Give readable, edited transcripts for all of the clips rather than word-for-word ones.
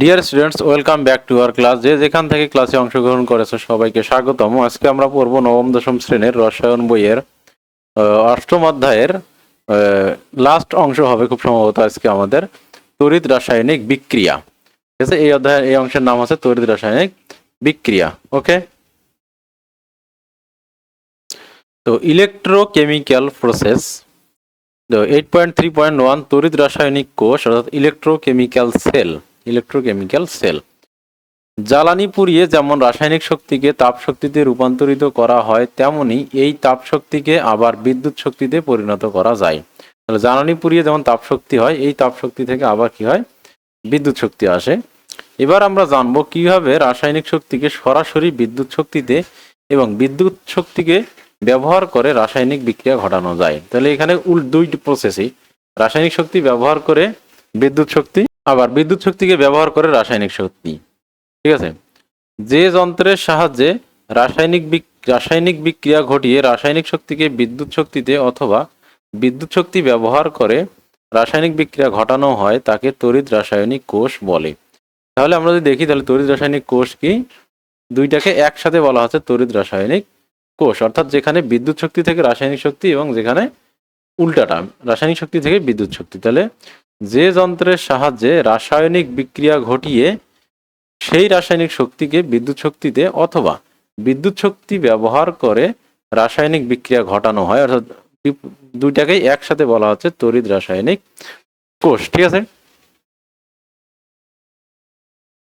Dear students, welcome back to our class. যে যেখান থেকে ক্লাসে অংশগ্রহণ করেছে সবাইকে স্বাগতম। আজকে আমরা পড়ব নবম দশম শ্রেণীর রসায়ন বইয়ের অষ্টম অধ্যায়ের লাস্ট অংশ হবে খুব সম্ভবত আজকে আমাদের তড়িৎ রাসায়নিক বিক্রিয়া। ঠিক আছে, এই অধ্যায়ের এই অংশের নাম আছে তড়িৎ রাসায়নিক বিক্রিয়া। ওকে, তো ইলেকট্রোকেমিক্যাল প্রসেস 8.3.1 তড়িৎ রাসায়নিক কোষ অর্থাৎ ইলেকট্রোকেমিক্যাল সেল। জ্বালানি পুড়িয়ে যেমন রাসায়নিক শক্তিকে তাপ শক্তিতে রূপান্তরিত করা হয়, তেমনি এই তাপ শক্তিকে আবার বিদ্যুৎ শক্তিতে পরিণত করা যায়। তাহলে জ্বালানি পুড়িয়ে যেমন তাপ শক্তি হয়, এই তাপ শক্তি থেকে আবার কি হয়, বিদ্যুৎ শক্তি আসে। এবার আমরা জানবো কিভাবে রাসায়নিক শক্তিকে সরাসরি বিদ্যুৎ শক্তিতে এবং বিদ্যুৎ শক্তিকে ব্যবহার করে রাসায়নিক বিক্রিয়া ঘটানো যায়। তাহলে এখানে দুইটি প্রসেসই, রাসায়নিক শক্তি ব্যবহার করে বিদ্যুৎ শক্তি, আবার বিদ্যুৎ শক্তিকে ব্যবহার করে রাসায়নিক শক্তি। ঠিক আছে, যে যন্ত্রের সাহায্যে রাসায়নিক বিক্রিয়া ঘটিয়ে রাসায়নিক শক্তিকে বিদ্যুৎ শক্তিতে অথবা বিদ্যুৎ শক্তি ব্যবহার করে রাসায়নিক বিক্রিয়া ঘটানো হয় তাকে তড়িৎ রাসায়নিক কোষ বলে। তাহলে আমরা যদি দেখি, তাহলে তড়িৎ রাসায়নিক কোষ কি, দুইটাকে একসাথে বলা হচ্ছে তড়িৎ রাসায়নিক কোষ, অর্থাৎ যেখানে বিদ্যুৎ শক্তি থেকে রাসায়নিক শক্তি এবং যেখানে উল্টাটা রাসায়নিক শক্তি থেকে বিদ্যুৎ শক্তি। তাহলে যে যন্ত্রের সাহায্যে রাসায়নিক বিক্রিয়া ঘটিয়ে সেই রাসায়নিক শক্তিকে বিদ্যুৎ শক্তিতে অথবা বিদ্যুৎ শক্তি ব্যবহার করে রাসায়নিক বিক্রিয়া ঘটানো হয়, অর্থাৎ দুইটাকেই একসাথে বলা হচ্ছে তড়িৎ রাসায়নিক কোষ। ঠিক আছে,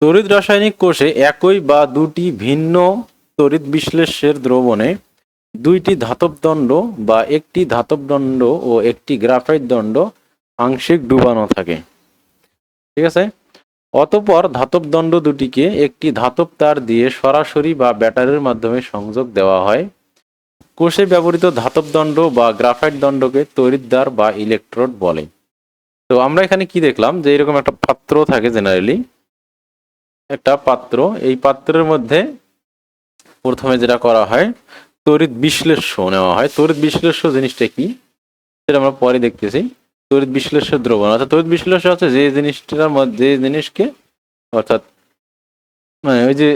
তড়িৎ রাসায়নিক কোষে একই বা দুটি ভিন্ন তড়িৎ বিশ্লেষ্যের দ্রবণে দুইটি ধাতব দণ্ড বা একটি ধাতব দণ্ড ও একটি গ্রাফাইট দণ্ড আংশিক ডুবানো থাকে। ঠিক আছে, অতঃপর ধাতব দণ্ড দুটিকে একটি ধাতব তার দিয়ে সরাসরি বা ব্যাটারির মাধ্যমে সংযোগ দেওয়া হয়। কোষে ব্যবহৃত ধাতব দণ্ড বা গ্রাফাইট দণ্ডকে তড়িৎদ্বার বা ইলেকট্রোড বলে। তো আমরা এখানে কি দেখলাম, যে এরকম একটা পাত্র থাকে, জেনারেলি একটা পাত্র, এই পাত্রের মধ্যে প্রথমে যেটা করা হয়, তড়িৎ বিশ্লেষ্য নেওয়া হয়। তড়িৎ বিশ্লেষ্য জিনিসটা কি সেটা আমরা পরে দেখতেছি। তড়িৎ বিশ্লেষ্য দ্রবণ, অর্থাৎ তড়িৎ বিশ্লেষ্য হচ্ছে যে জিনিসটার মধ্যে, যে জিনিসকে অর্থাৎ মানে ওই যে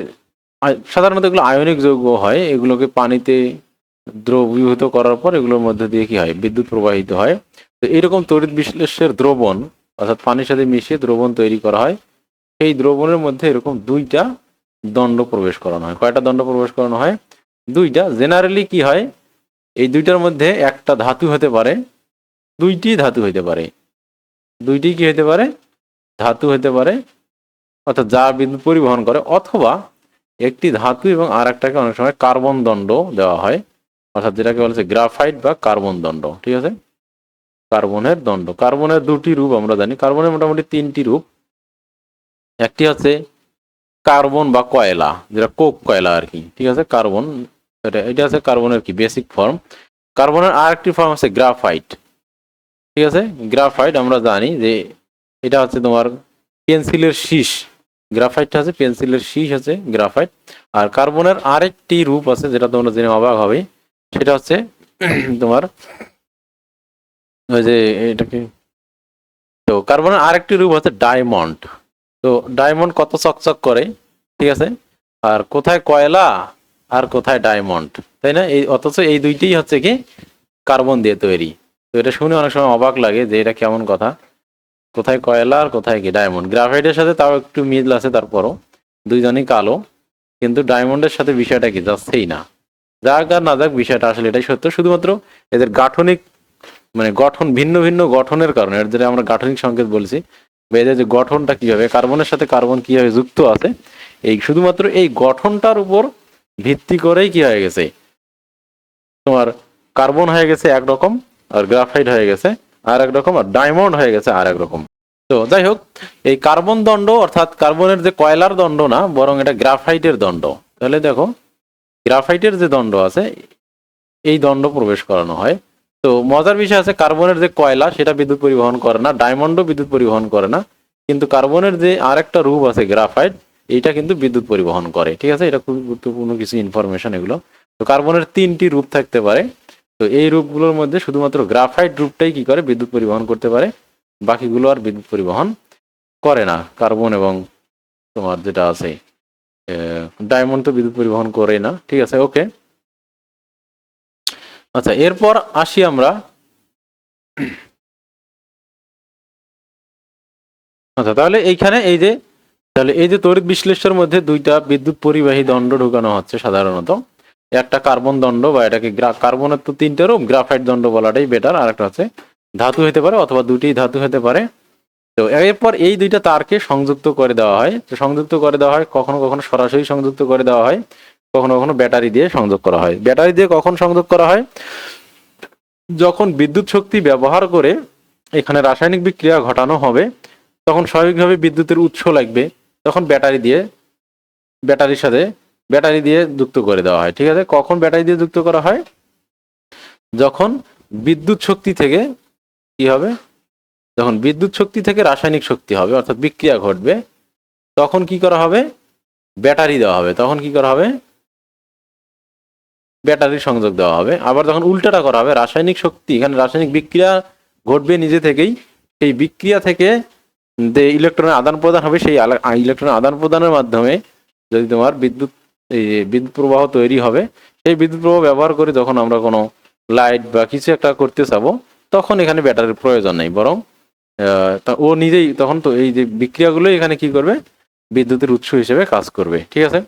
সাধারণত এগুলো আয়নিক যৌগ হয়, এগুলোকে পানিতে দ্রবীভূত করার পর এগুলোর মধ্যে দিয়ে কি হয়, বিদ্যুৎ প্রবাহিত হয়। তো এরকম তড়িৎ বিশ্লেষ্যের দ্রবণ অর্থাৎ পানির সাথে মিশিয়ে দ্রবণ তৈরি করা হয়। এই দ্রবণের মধ্যে এরকম দুইটা দণ্ড প্রবেশ করানো হয়। কয়টা দণ্ড প্রবেশ করানো হয়? দুইটা। জেনারেলি কি হয়, এই দুইটার মধ্যে একটা ধাতু হতে পারে, দুইটি ধাতু হইতে পারে, দুইটি কি হইতে পারে, ধাতু হতে পারে, অর্থাৎ যা বিদ্যুৎ পরিবহন করে, অথবা একটি ধাতু এবং আর একটাকে অনেক সময় কার্বন দণ্ড দেওয়া হয়, অর্থাৎ যেটাকে বলেছে গ্রাফাইট বা কার্বন দণ্ড। ঠিক আছে, কার্বনের দণ্ড। কার্বনের দুটি রূপ আমরা জানি, কার্বনের মোটামুটি তিনটি রূপ। একটি হচ্ছে কার্বন বা কয়লা, যেটা কোক কয়লা আর কি। ঠিক আছে, কার্বন, এটা হচ্ছে কার্বনের কি বেসিক ফর্ম। কার্বনের আর একটি ফর্ম আছে গ্রাফাইট। ঠিক আছে, গ্রাফাইট আমরা জানি যে এটা হচ্ছে তোমার পেন্সিলের শীষ। গ্রাফাইটটা হচ্ছে পেন্সিলের শীষ, হচ্ছে গ্রাফাইট। আর কার্বনের আরেকটি রূপ আছে যেটা তোমরা জেনে অবাক হবে, সেটা হচ্ছে তোমার ওই যে এটাকে, তো কার্বনের আরেকটি রূপ হচ্ছে ডায়মন্ড। তো ডায়মন্ড কত চকচক করে, ঠিক আছে, আর কোথায় কয়লা আর কোথায় ডায়মন্ড, তাই না? এই অথচ এই দুইটিই হচ্ছে কি কার্বন দিয়ে তৈরি। তো এটা শুনে অনেক সময় অবাক লাগে যে এটা কেমন কথা, কোথায় কয়লা আর কোথায় কি ডায়মন্ড। গ্রাফাইটের সাথে তাও একটু মিল আছে, তারপরও দুইজনই কালো, কিন্তু ডায়মন্ডের সাথে বিষয়টা কি যাচ্ছেই না। যাক আর না যাক, বিষয়টা আসলে এটাই সত্য। শুধুমাত্র এদের গাঠনিক মানে গঠন, ভিন্ন ভিন্ন গঠনের কারণে, এর যেটা আমরা গাঠনিক সংকেত বলছি, এদের যে গঠনটা কিভাবে কার্বনের সাথে কার্বন কিভাবে যুক্ত আছে, এই শুধুমাত্র এই গঠনটার উপর ভিত্তি করেই কি হয়ে গেছে, তোমার কার্বন হয়ে গেছে একরকম, আর গ্রাফাইট হয়ে গেছে আর একরকম, আর ডায়মন্ড হয়ে গেছে আর একরকম। তো যাই হোক, এই কার্বন দণ্ড অর্থাৎ কার্বনের যে কয়লার দণ্ড না, বরং এটা গ্রাফাইটের দণ্ড। তাহলে দেখো, গ্রাফাইটের যে দণ্ড আছে, এই দণ্ড প্রবেশ করানো হয়। তো মজার বিষয় আছে, কার্বনের যে কয়লা সেটা বিদ্যুৎ পরিবহন করে না, ডায়মন্ডও বিদ্যুৎ পরিবহন করে না, কিন্তু কার্বনের যে আরেকটা রূপ আছে গ্রাফাইট, এইটা কিন্তু বিদ্যুৎ পরিবহন করে। ঠিক আছে, এটা খুব গুরুত্বপূর্ণ কিছু ইনফরমেশন এগুলো। তো কার্বনের তিনটি রূপ থাকতে পারে। তো এই রূপগুলোর মধ্যে শুধুমাত্র গ্রাফাইট রূপটাই কি করে, বিদ্যুৎ পরিবহন করতে পারে, বাকিগুলো আর বিদ্যুৎ পরিবহন করে না, কার্বন এবং তোমার যেটা আছে ডায়মন্ড তো বিদ্যুৎ পরিবহন করে না, ঠিক আছে ওকে। আচ্ছা এরপর আসি আমরা, আচ্ছা তাহলে এইখানে তাহলে এই যে তড়িৎ বিশ্লেষণের মধ্যে দুইটা বিদ্যুৎ পরিবাহী দণ্ড ঢুকানো হচ্ছে সাধারণত, একটা কার্বন দণ্ড বা এটাকে কার্বনের তো তিনটে রূপ, গ্রাফাইট দণ্ড বলাটাই বেটার, আর একটা হচ্ছে ধাতু হতে পারে অথবা দুটি ধাতু হতে পারে। তো এরপর এই দুইটা তারকে সংযুক্ত করে দেওয়া হয়, তো সংযুক্ত করে দেওয়া হয় কখনো কখনো সরাসরি সংযুক্ত করে দেওয়া হয়, কখনো কখনো ব্যাটারি দিয়ে সংযোগ করা হয়। ব্যাটারি দিয়ে কখন সংযোগ করা হয়? যখন বিদ্যুৎ শক্তি ব্যবহার করে এখানে রাসায়নিক বিক্রিয়া ঘটানো হবে, তখন স্বাভাবিকভাবে বিদ্যুতের উৎস লাগবে, তখন ব্যাটারি দিয়ে যুক্ত করে দেওয়া হয়, ঠিক আছে। কখন ব্যাটারি দিয়ে যুক্ত করা হয়? যখন বিদ্যুৎ শক্তি থেকে কি হবে, যখন বিদ্যুৎ শক্তি থেকে রাসায়নিক শক্তি হবে অর্থাৎ বিক্রিয়া ঘটবে, তখন কি করা হবে? ব্যাটারি দেওয়া হবে, তখন কি করা হবে? ব্যাটারির সংযোগ দেওয়া হবে। আবার যখন উল্টাটা করা হবে, রাসায়নিক শক্তি, এখানে রাসায়নিক বিক্রিয়া ঘটবে নিজে থেকেই, সেই বিক্রিয়া থেকে যে ইলেকট্রনের আদান প্রদান হবে, সেই ইলেকট্রনের আদান প্রদানের মাধ্যমে যদি তোমার বিদ্যুৎ প্রবাহ তৈরি হবে, সেই বিদ্যুৎ প্রবাহ ব্যবহার করে যখন আমরা কোনো লাইট বা কিছু একটা করতে চাবো, তখন এখানে ব্যাটারির প্রয়োজন নেই, বরং ও নিজেই তখন তো এই যে বিক্রিয়াগুলো এখানে কি করবে? বিদ্যুতের উৎস হিসেবে কাজ করবে, ঠিক আছে।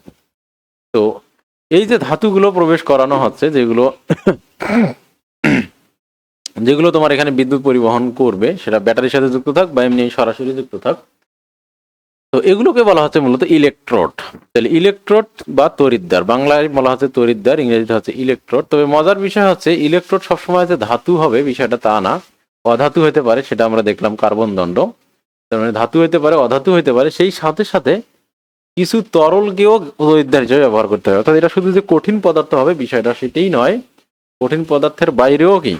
তো এই যে ধাতুগুলো প্রবেশ করানো হচ্ছে, যেগুলো যেগুলো তোমার এখানে বিদ্যুৎ পরিবহন করবে, সেটা ব্যাটারির সাথে যুক্ত থাক বা এমনি সরাসরি যুক্ত থাক, তো এগুলোকে বলা হচ্ছে মূলত ইলেকট্রোড। তাহলে ইলেকট্রোড বা তড়িৎদ্বার, বাংলায় বলা হচ্ছে তড়িৎদ্বার, ইংরেজিতে হচ্ছে ইলেকট্রোড। তবে মজার বিষয় হচ্ছে ইলেকট্রোড সবসময় যে ধাতু হবে বিষয়টা তা না, অধাতু হতে পারে, সেটা আমরা দেখলাম কার্বন দণ্ড। তার মানে ধাতু হতে পারে, অধাতু হতে পারে, সেই সাথে সাথে কিছু তরলকেও তড়িৎদ্বার হিসেবে ব্যবহার করতে হবে। অর্থাৎ এটা শুধু যে কঠিন পদার্থ হবে বিষয়টা সেটাই নয়, কঠিন পদার্থের বাইরেও কি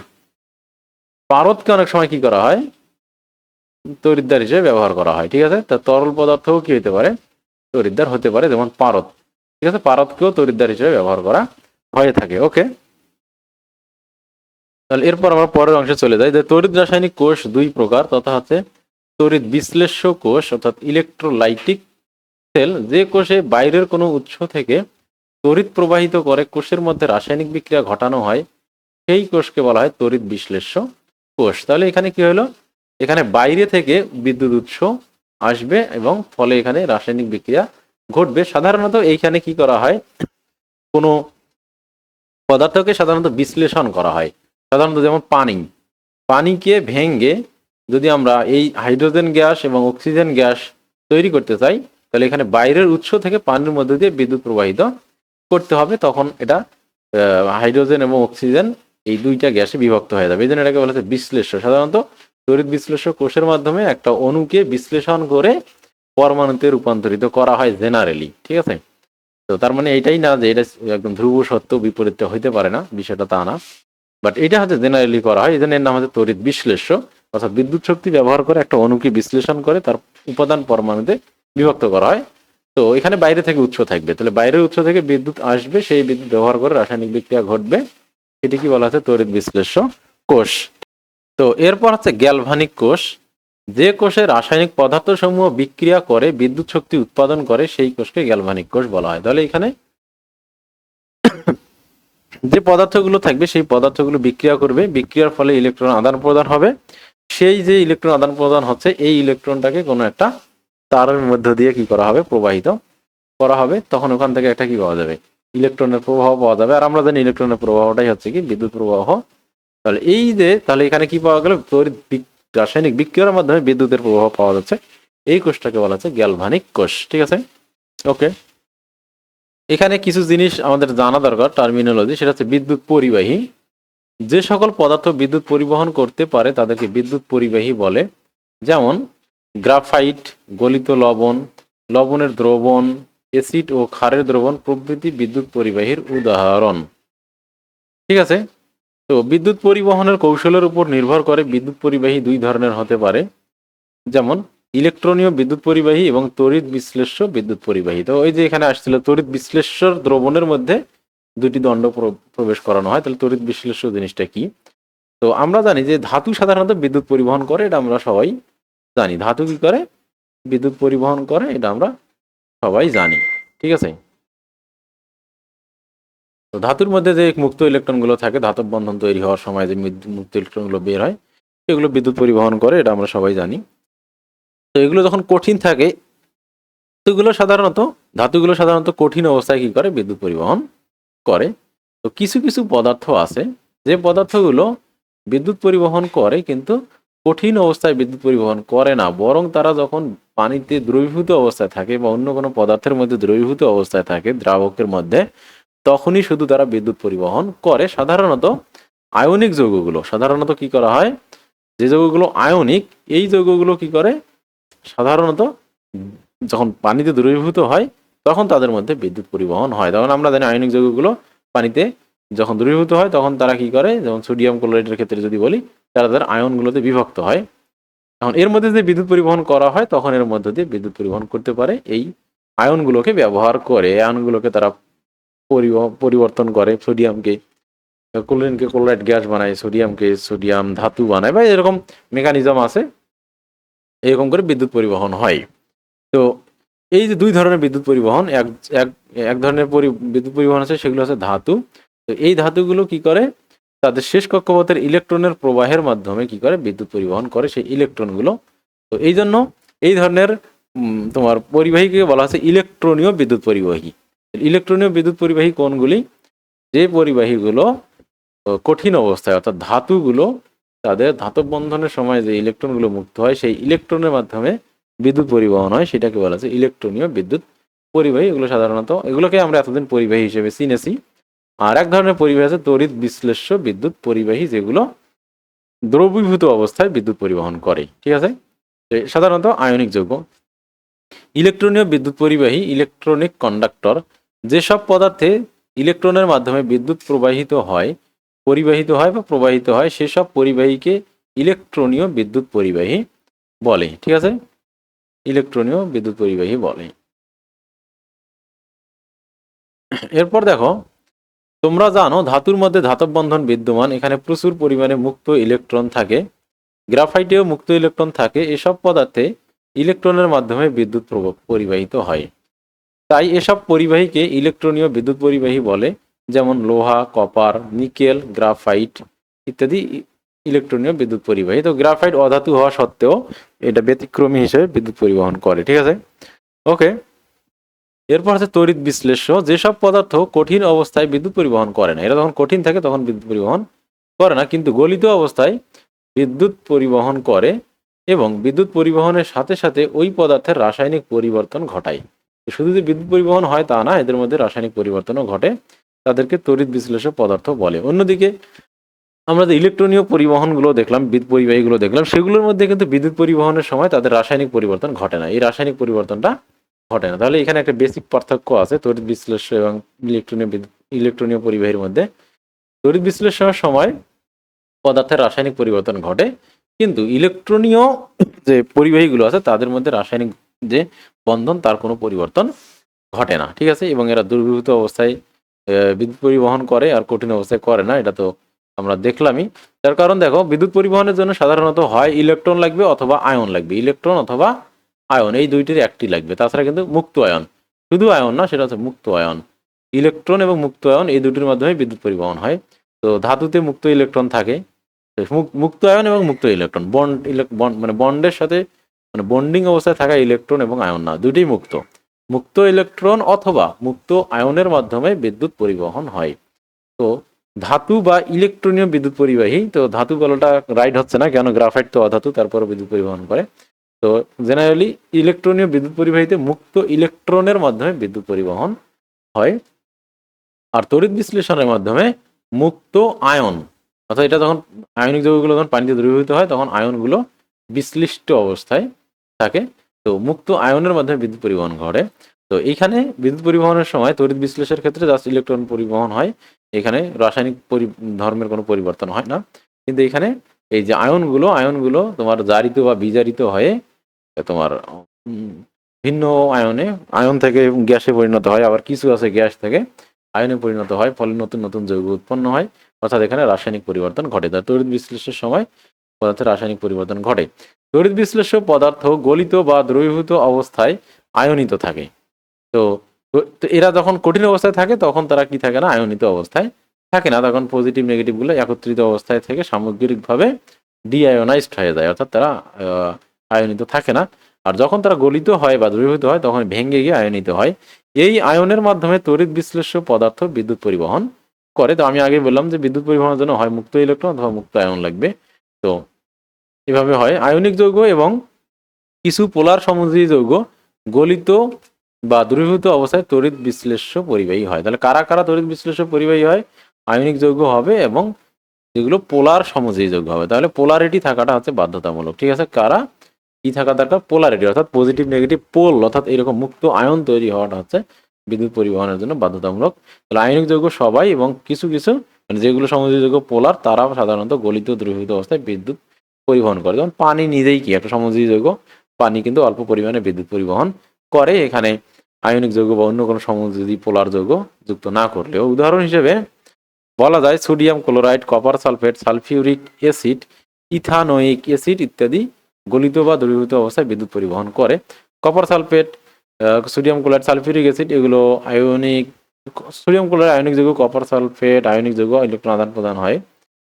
পারদকে অনেক সময় কি করা হয়? তড়িৎদ্বার হিসেবে ব্যবহার করা হয়, ঠিক আছে। তা তরল পদার্থও কি হতে পারে? তড়িৎদ্বার হতে পারে, যেমন পারদ, ঠিক আছে। পারদকেও তড়িৎদ্বার হিসেবে ব্যবহার করা হয়ে থাকে, ওকে। তাহলে এরপর আমরা পরের অংশে চলে যাই, যে তড়িৎ রাসায়নিক কোষ দুই প্রকার, তথা হচ্ছে তড়িৎ বিশ্লেষ্য কোষ অর্থাৎ ইলেকট্রোলাইটিক সেল, যে কোষে বাইরের কোনো উৎস থেকে তড়িৎ প্রবাহিত করে কোষের মধ্যে রাসায়নিক বিক্রিয়া ঘটানো হয়, সেই কোষকে বলা হয় তড়িৎ বিশ্লেষ্য কোষ। তাহলে এখানে কি হলো? এখানে বাইরে থেকে বিদ্যুৎ উৎস আসবে এবং ফলে এখানে রাসায়নিক বিক্রিয়া ঘটবে। সাধারণত এইখানে কি করা হয়? কোনো পদার্থকে সাধারণত বিশ্লেষণ করা হয়, সাধারণত যেমন পানিকে ভেঙে যদি আমরা এই হাইড্রোজেন গ্যাস এবং অক্সিজেন গ্যাস তৈরি করতে চাই, তাহলে এখানে বাইরের উৎস থেকে পানির মধ্যে দিয়ে বিদ্যুৎ প্রবাহিত করতে হবে, তখন এটা হাইড্রোজেন এবং অক্সিজেন এই দুইটা গ্যাসে বিভক্ত হয়ে যাবে। এই জন্য এটাকে বলা হচ্ছে বিশ্লেষ্য। সাধারণত তড়িৎ বিশ্লেষ্য কোষের মাধ্যমে একটা অণুকে বিশ্লেষণ করে পরমাণুতে রূপান্তরিত করা হয় জেনারেলি, ঠিক আছে। তো তার মানে এটাই না যে এটা একদম ধ্রুব সত্য বিপরীত হইতে পারে না, বিষয়টা তা না, বাট এটা হচ্ছে জেনারেলি করা হয়। এই জন্য এর নাম হচ্ছে তড়িৎ বিশ্লেষ্য, অর্থাৎ বিদ্যুৎ শক্তি ব্যবহার করে একটা অণুকে বিশ্লেষণ করে তার উপাদান পরমাণুতে বিভক্ত করা হয়। তো এখানে বাইরে থেকে উৎস থাকবে, তাহলে বাইরের উৎস থেকে বিদ্যুৎ আসবে, সেই বিদ্যুৎ ব্যবহার করে রাসায়নিক বিক্রিয়া ঘটবে, এটি কি বলা হচ্ছে? তড়িৎ বিশ্লেষ্য কোষ। তো এরপর হচ্ছে গ্যালভানিক কোষ, যে কোষে রাসায়নিক পদার্থ সমূহ বিক্রিয়া করে বিদ্যুৎ শক্তি উৎপাদন করে সেই কোষকে গ্যালভানিক কোষ বলা হয়। তাহলে এখানে যে পদার্থগুলো থাকবে সেই পদার্থগুলো বিক্রিয়া করবে, বিক্রিয়ার ফলে ইলেকট্রন আদান প্রদান হবে, সেই যে ইলেকট্রন আদান প্রদান হচ্ছে এই ইলেকট্রনটাকে কোনো একটা তারের মধ্য দিয়ে কি করা হবে? প্রবাহিত করা হবে, তখন ওখান থেকে একটা কি পাওয়া যাবে? ইলেকট্রনের প্রবাহ পাওয়া যাবে। আর আমরা জানি ইলেকট্রনের প্রবাহটাই হচ্ছে কি বিদ্যুৎ প্রবাহ। তাহলে তাহলে এখানে কি পাওয়া গেল? রাসায়নিক বিক্রিয়ার মাধ্যমে বিদ্যুতের প্রবাহ পাওয়া যাচ্ছে, এই কোষটাকে বলা হচ্ছে গ্যালভানিক কোষ, ঠিক আছে ওকে। এখানে কিছু জিনিস আমাদের জানা দরকার, টার্মিনোলজি, সেটা হচ্ছে বিদ্যুৎ পরিবাহী। যে সকল পদার্থ বিদ্যুৎ পরিবহন করতে পারে তাদেরকে বিদ্যুৎ পরিবাহী বলে, যেমন গ্রাফাইট, গলিত লবণ, লবণের দ্রবণ, অ্যাসিড ও ক্ষারের দ্রবণ প্রভৃতি বিদ্যুৎ পরিবাহীর উদাহরণ, ঠিক আছে। তো বিদ্যুৎ পরিবহনের কৌশলের উপর নির্ভর করে বিদ্যুৎ পরিবাহী দুই ধরনের হতে পারে, যেমন ইলেকট্রনীয় বিদ্যুৎ পরিবাহী এবং তড়িৎ বিশ্লেষ্য বিদ্যুৎ পরিবাহী। তো ওই যে এখানে আসছিল তড়িৎ বিশ্লেষ্যর দ্রবণের মধ্যে দুটি দণ্ড প্রবেশ করানো হয়, তাহলে তড়িৎ বিশ্লেষ্য জিনিসটা কি? তো আমরা জানি যে ধাতু সাধারণত বিদ্যুৎ পরিবহন করে, এটা আমরা সবাই জানি। ধাতু কি করে? বিদ্যুৎ পরিবহন করে, এটা আমরা সবাই জানি, ঠিক আছে। তো ধাতুর মধ্যে যে মুক্ত ইলেকট্রনগুলো থাকে, ধাতব বন্ধন তৈরি হওয়ার সময় যে মুক্ত ইলেকট্রনগুলো বের হয় সেগুলো বিদ্যুৎ পরিবহন করে, এটা আমরা সবাই জানি। তো এগুলো যখন কঠিন থাকে, ধাতুগুলো সাধারণত কঠিন অবস্থায় কি করে, বিদ্যুৎ পরিবহন করে। তো কিছু কিছু পদার্থ আছে যে পদার্থগুলো বিদ্যুৎ পরিবহন করে কিন্তু কঠিন অবস্থায় বিদ্যুৎ পরিবহন করে না, বরং তারা যখন পানিতে দ্রবীভূত অবস্থায় থাকে বা অন্য কোনো পদার্থের মধ্যে দ্রবীভূত অবস্থায় থাকে, দ্রাবকের মধ্যে, তখনই শুধু তারা বিদ্যুৎ পরিবহন করে। সাধারণত আয়নিক যৌগগুলো, সাধারণত কি করা হয়, যে যৌগগুলো আয়নিক, এই যৌগগুলো কি করে, সাধারণত যখন পানিতে দ্রবীভূত হয় তখন তাদের মধ্যে বিদ্যুৎ পরিবহন হয়। তখন আমরা জানি আয়নিক যৌগগুলো পানিতে যখন দ্রবীভূত হয় তখন তারা কি করে, যেমন সোডিয়াম ক্লোরাইডের ক্ষেত্রে যদি বলি, তারা তাদের আয়নগুলোতে বিভক্ত হয়। এখন এর মধ্যে যে বিদ্যুৎ পরিবহন করা হয় তখন এর মধ্যে দিয়ে বিদ্যুৎ পরিবহন করতে পারে এই আয়নগুলোকে ব্যবহার করে। আয়নগুলোকে তারা পরিবর্তন করে, সোডিয়ামকে ক্লোরিনকে ক্লোরাইড গ্যাস বানায়, সোডিয়ামকে সোডিয়াম ধাতু বানায়, বা এরকম মেকানিজম আছে, এরকম করে বিদ্যুৎ পরিবহন হয়। তো এই যে দুই ধরনের বিদ্যুৎ পরিবহন, এক এক এক ধরনের বিদ্যুৎ পরিবহন আছে, সেগুলো হচ্ছে ধাতু। তো এই ধাতুগুলো কি করে, তাদের শেষ কক্ষপথের ইলেকট্রনের প্রবাহের মাধ্যমে কি করে, বিদ্যুৎ পরিবহন করে সেই ইলেকট্রনগুলো। তো এই জন্য এই ধরনের তোমার পরিবাহীকে বলা হচ্ছে ইলেকট্রনীয় বিদ্যুৎ পরিবাহী। ইলেকট্রনীয় বিদ্যুৎ পরিবাহী কোনগুলি, যে পরিবাহীগুলো কঠিন অবস্থায়, অর্থাৎ ধাতুগুলো তাদের ধাতব বন্ধনের সময় যে ইলেকট্রনগুলো মুক্ত হয় সেই ইলেকট্রনের মাধ্যমে বিদ্যুৎ পরিবহন হয়, সেটাকে বলা হচ্ছে ইলেকট্রনীয় বিদ্যুৎ পরিবাহী। এগুলো সাধারণত, এগুলোকে আমরা এতদিন পরিবাহী হিসেবে চিনেছি। আর এক ধরনের পরিবাহী আছে তড়িৎ বিশ্লেষ্য বিদ্যুৎ পরিবাহী, যেগুলো দ্রবীভূত অবস্থায় বিদ্যুৎ পরিবহন করে, ঠিক আছে। সাধারণত আয়নিক যৌগ। ইলেকট্রনীয় বিদ্যুৎ পরিবাহী, ইলেকট্রনিক কন্ডাক্টর, যেসব পদার্থে ইলেকট্রনের মাধ্যমে বিদ্যুৎ পরিবাহিত হয় বা প্রবাহিত হয়, সেসব পরিবাহীকে ইলেকট্রনীয় বিদ্যুৎ পরিবাহী বলে, ঠিক আছে, ইলেকট্রনীয় বিদ্যুৎ পরিবাহী বলে। এরপর দেখো, তোমরা জানো ধাতুর মধ্যে ধাতব বন্ধন বিদ্যমান, এখানে প্রচুর পরিমাণে মুক্ত ইলেকট্রন থাকে, গ্রাফাইটেও মুক্ত ইলেকট্রন থাকে। এসব পদার্থে ইলেকট্রনের মাধ্যমে বিদ্যুৎ পরিবাহিত হয়, তাই এসব পরিবাহীকে ইলেকট্রনীয় বিদ্যুৎ পরিবাহী বলে। যেমন লোহা, কপার, নিকেল, গ্রাফাইট ইত্যাদি ইলেকট্রনীয় বিদ্যুৎ পরিবাহী। তো গ্রাফাইট অধাতু হওয়া সত্ত্বেও এটা ব্যতিক্রমী হিসেবে বিদ্যুৎ পরিবহন করে, ঠিক আছে, ওকে। এরপর হচ্ছে তড়িৎ বিশ্লেষ্য, যেসব পদার্থ কঠিন অবস্থায় বিদ্যুৎ পরিবহন করে না, এরা যখন কঠিন থাকে তখন বিদ্যুৎ পরিবহন করে না, কিন্তু গলিত অবস্থায় বিদ্যুৎ পরিবহন করে এবং বিদ্যুৎ পরিবহনের সাথে সাথে ওই পদার্থের রাসায়নিক পরিবর্তন ঘটায়। শুধু যে বিদ্যুৎ পরিবহন হয় তা না, এদের মধ্যে রাসায়নিক পরিবর্তনও ঘটে, তাদেরকে তড়িৎ বিশ্লেষ্য পদার্থ বলে। অন্যদিকে আমরা যে ইলেকট্রনীয় পরিবহনগুলো দেখলাম, বিদ্যুৎ পরিবাহীগুলো দেখলাম, সেগুলোর মধ্যে কিন্তু বিদ্যুৎ পরিবহনের সময় তাদের রাসায়নিক পরিবর্তন ঘটে না, এই রাসায়নিক পরিবর্তনটা ঘটে না। তাহলে এখানে একটা বেসিক পার্থক্য আছে তড়িৎ বিশ্লেষ্য এবং ইলেকট্রনীয় পরিবাহীর মধ্যে। তড়িৎ বিশ্লেষণের সময় পদার্থের রাসায়নিক পরিবর্তন ঘটে, কিন্তু ইলেকট্রনীয় যে পরিবাহীগুলো আছে তাদের মধ্যে রাসায়নিক যে বন্ধন তার কোনো পরিবর্তন ঘটে না, ঠিক আছে। এবং এরা দ্রবীভূত অবস্থায় বিদ্যুৎ পরিবহন করে আর কঠিন অবস্থায় করে না, এটা তো আমরা দেখলামই। তার কারণ দেখো, বিদ্যুৎ পরিবহনের জন্য সাধারণত হয় ইলেকট্রন লাগবে অথবা আয়ন লাগবে, ইলেকট্রন অথবা আয়ন, এই দুইটির একটি লাগবে। তাছাড়া কিন্তু মুক্ত আয়ন, শুধু আয়ন না, সেটা হচ্ছে মুক্ত আয়ন, ইলেকট্রন এবং মুক্ত আয়ন এই দুটির মাধ্যমে বিদ্যুৎ পরিবহন হয়। তো ধাতুতে মুক্ত ইলেকট্রন থাকে, মুক্ত আয়ন এবং মুক্ত ইলেকট্রন, মানে বন্ডের সাথে, মানে বন্ডিং অবস্থায় থাকা ইলেকট্রন এবং আয়ন না, দুটোই মুক্ত। মুক্ত ইলেকট্রন অথবা মুক্ত আয়নের মাধ্যমে বিদ্যুৎ পরিবহন হয়। তো ধাতু বা ইলেকট্রনীয় বিদ্যুৎ পরিবাহী, তো ধাতু বলাটা রাইট হচ্ছে না, কেন, গ্রাফাইট তো অধাতু, তারপরে বিদ্যুৎ পরিবহন করে। তো জেনারেলি ইলেকট্রনীয় বিদ্যুৎ পরিবাহীতে মুক্ত ইলেকট্রনের মাধ্যমে বিদ্যুৎ পরিবহন হয়, আর তড়িৎ বিশ্লেষণের মাধ্যমে মুক্ত আয়ন, অর্থাৎ এটা যখন আয়নিক যৌগগুলো যখন পানিতে দ্রবীভূত হয় তখন আয়নগুলো বিশ্লিষ্ট অবস্থায় থাকে, তো মুক্ত আয়নের মাধ্যমে বিদ্যুৎ পরিবহন ঘটে। তো এইখানে বিদ্যুৎ পরিবহনের সময় তড়িৎ বিশ্লেষণের ক্ষেত্রে জাস্ট ইলেকট্রন পরিবহন হয়, এখানে রাসায়নিক ধর্মের কোনো পরিবর্তন হয় না। কিন্তু এখানে এই যে আয়নগুলো তোমার জারিত বা বিজারিত হয়ে তোমার ভিন্ন আয়ন থেকে গ্যাসে পরিণত হয়, আবার কিছু আছে গ্যাস থেকে আয়নে পরিণত হয়, ফলে নতুন নতুন যৌগ উৎপন্ন হয়, অর্থাৎ এখানে রাসায়নিক পরিবর্তন ঘটে। তার তড়িৎ বিশ্লেষণের সময় পদার্থের রাসায়নিক পরিবর্তন ঘটে। তড়িৎ বিশ্লেষ্য পদার্থ গলিত বা দ্রবীভূত অবস্থায় আয়নিত থাকে, তো তো এরা যখন কঠিন অবস্থায় থাকে তখন তারা কি থাকে না, আয়নিত অবস্থায় থাকে না, তখন পজিটিভ নেগেটিভ গুলো একত্রিত অবস্থায় থেকে সামগ্রিকভাবে ডিআয়োনাইজড হয়ে যায়, অর্থাৎ তারা আয়নিত থাকে না। আর যখন তারা গলিত হয় বা দ্রবীভূত হয় তখন ভেঙে গিয়ে আয়নিত হয়। এই আয়নের মাধ্যমে তড়িৎ বিশ্লেষ্য পদার্থ বিদ্যুৎ পরিবহন করে। তো আমি আগে বললাম যে বিদ্যুৎ পরিবহনের জন্য হয় মুক্ত ইলেকট্রন অথবা মুক্ত আয়ন লাগবে। তো এভাবে হয়। আয়নিক যৌগ এবং কিছু পোলার সমযোজী যৌগ গলিত বা দ্রবীভূত অবস্থায় তড়িৎ বিশ্লেষ্য পরিবাহী হয়। তাহলে কারা কারা তড়িৎ বিশ্লেষ্য পরিবাহী হয়? আয়নিক যৌগ হবে এবং যেগুলো পোলার সমযোজী যৌগ হবে। তাহলে পোলারিটি থাকাটা হচ্ছে বাধ্যতামূলক। ঠিক আছে, কারা কি থাকা দরকার? পোলারিটি, অর্থাৎ পজিটিভ নেগেটিভ পোল, অর্থাৎ এরকম মুক্ত আয়ন তৈরি হওয়াটা হচ্ছে বিদ্যুৎ পরিবহনের জন্য বাধ্যতামূলক। তাহলে আয়নিক যৌগ সবাই এবং কিছু কিছু মানে যেগুলো সমযোজী যৌগ পোলার তারা সাধারণত গলিত দ্রবীভূত অবস্থায় বিদ্যুৎ পরিবহন করে। যেমন পানি নিজেই কি একটা সমযোজী যৌগ, পানি কিন্তু অল্প পরিমাণে বিদ্যুৎ পরিবহন করে, এখানে আয়নিক যৌগ বা অন্য কোনো সমযোজী পোলার যৌগ যুক্ত না করলেও। উদাহরণ হিসেবে বলা যায় sodium chloride, copper sulphate, sulphuric acid, ethanoic acid ইত্যাদি গলিত বা দ্রবীভূত অবস্থায় বিদ্যুৎ পরিবহন করে। Copper sulphate, sodium chloride, sulphuric acid এগুলো আয়নিক, সোডিয়াম ক্লোরাইড আয়নিক যৌগ, কপার সালফেট আয়নিক যৌগ, ইলেকট্রন আদান প্রদান হয়,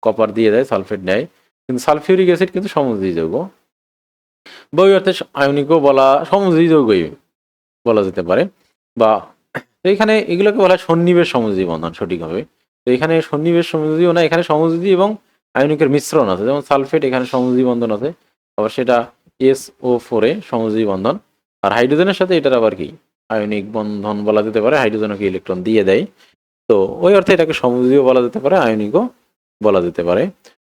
কপার দিয়ে দেয়, সালফেট নেয়। কিন্তু সালফিউরিক অ্যাসিড কিন্তু সমযোজী যৌগ, বা ওই অর্থে আয়নিকও বলা, সমযোজী যৌগই বলা যেতে পারে। বা এখানে এগুলোকে বলা হয় সন্নিবেশ সমযোজী বন্ধন সঠিকভাবে। তো এখানে সন্নিবেশ সমযোজীও না, এখানে সমযোজী এবং আয়নিকের মিশ্রণ আছে। যেমন সালফেট এখানে সমযোজী বন্ধন আছে, আবার সেটা SO4 এ সমযোজী বন্ধন। আর হাইড্রোজেনের সাথে এটার আবার কি আয়নিক বন্ধন বলা যেতে পারে, হাইড্রোজেনকে ইলেকট্রন দিয়ে দেয়। তো ওই অর্থে এটাকে সমযোজীও বলা যেতে পারে, আয়নিকও বলা যেতে পারে।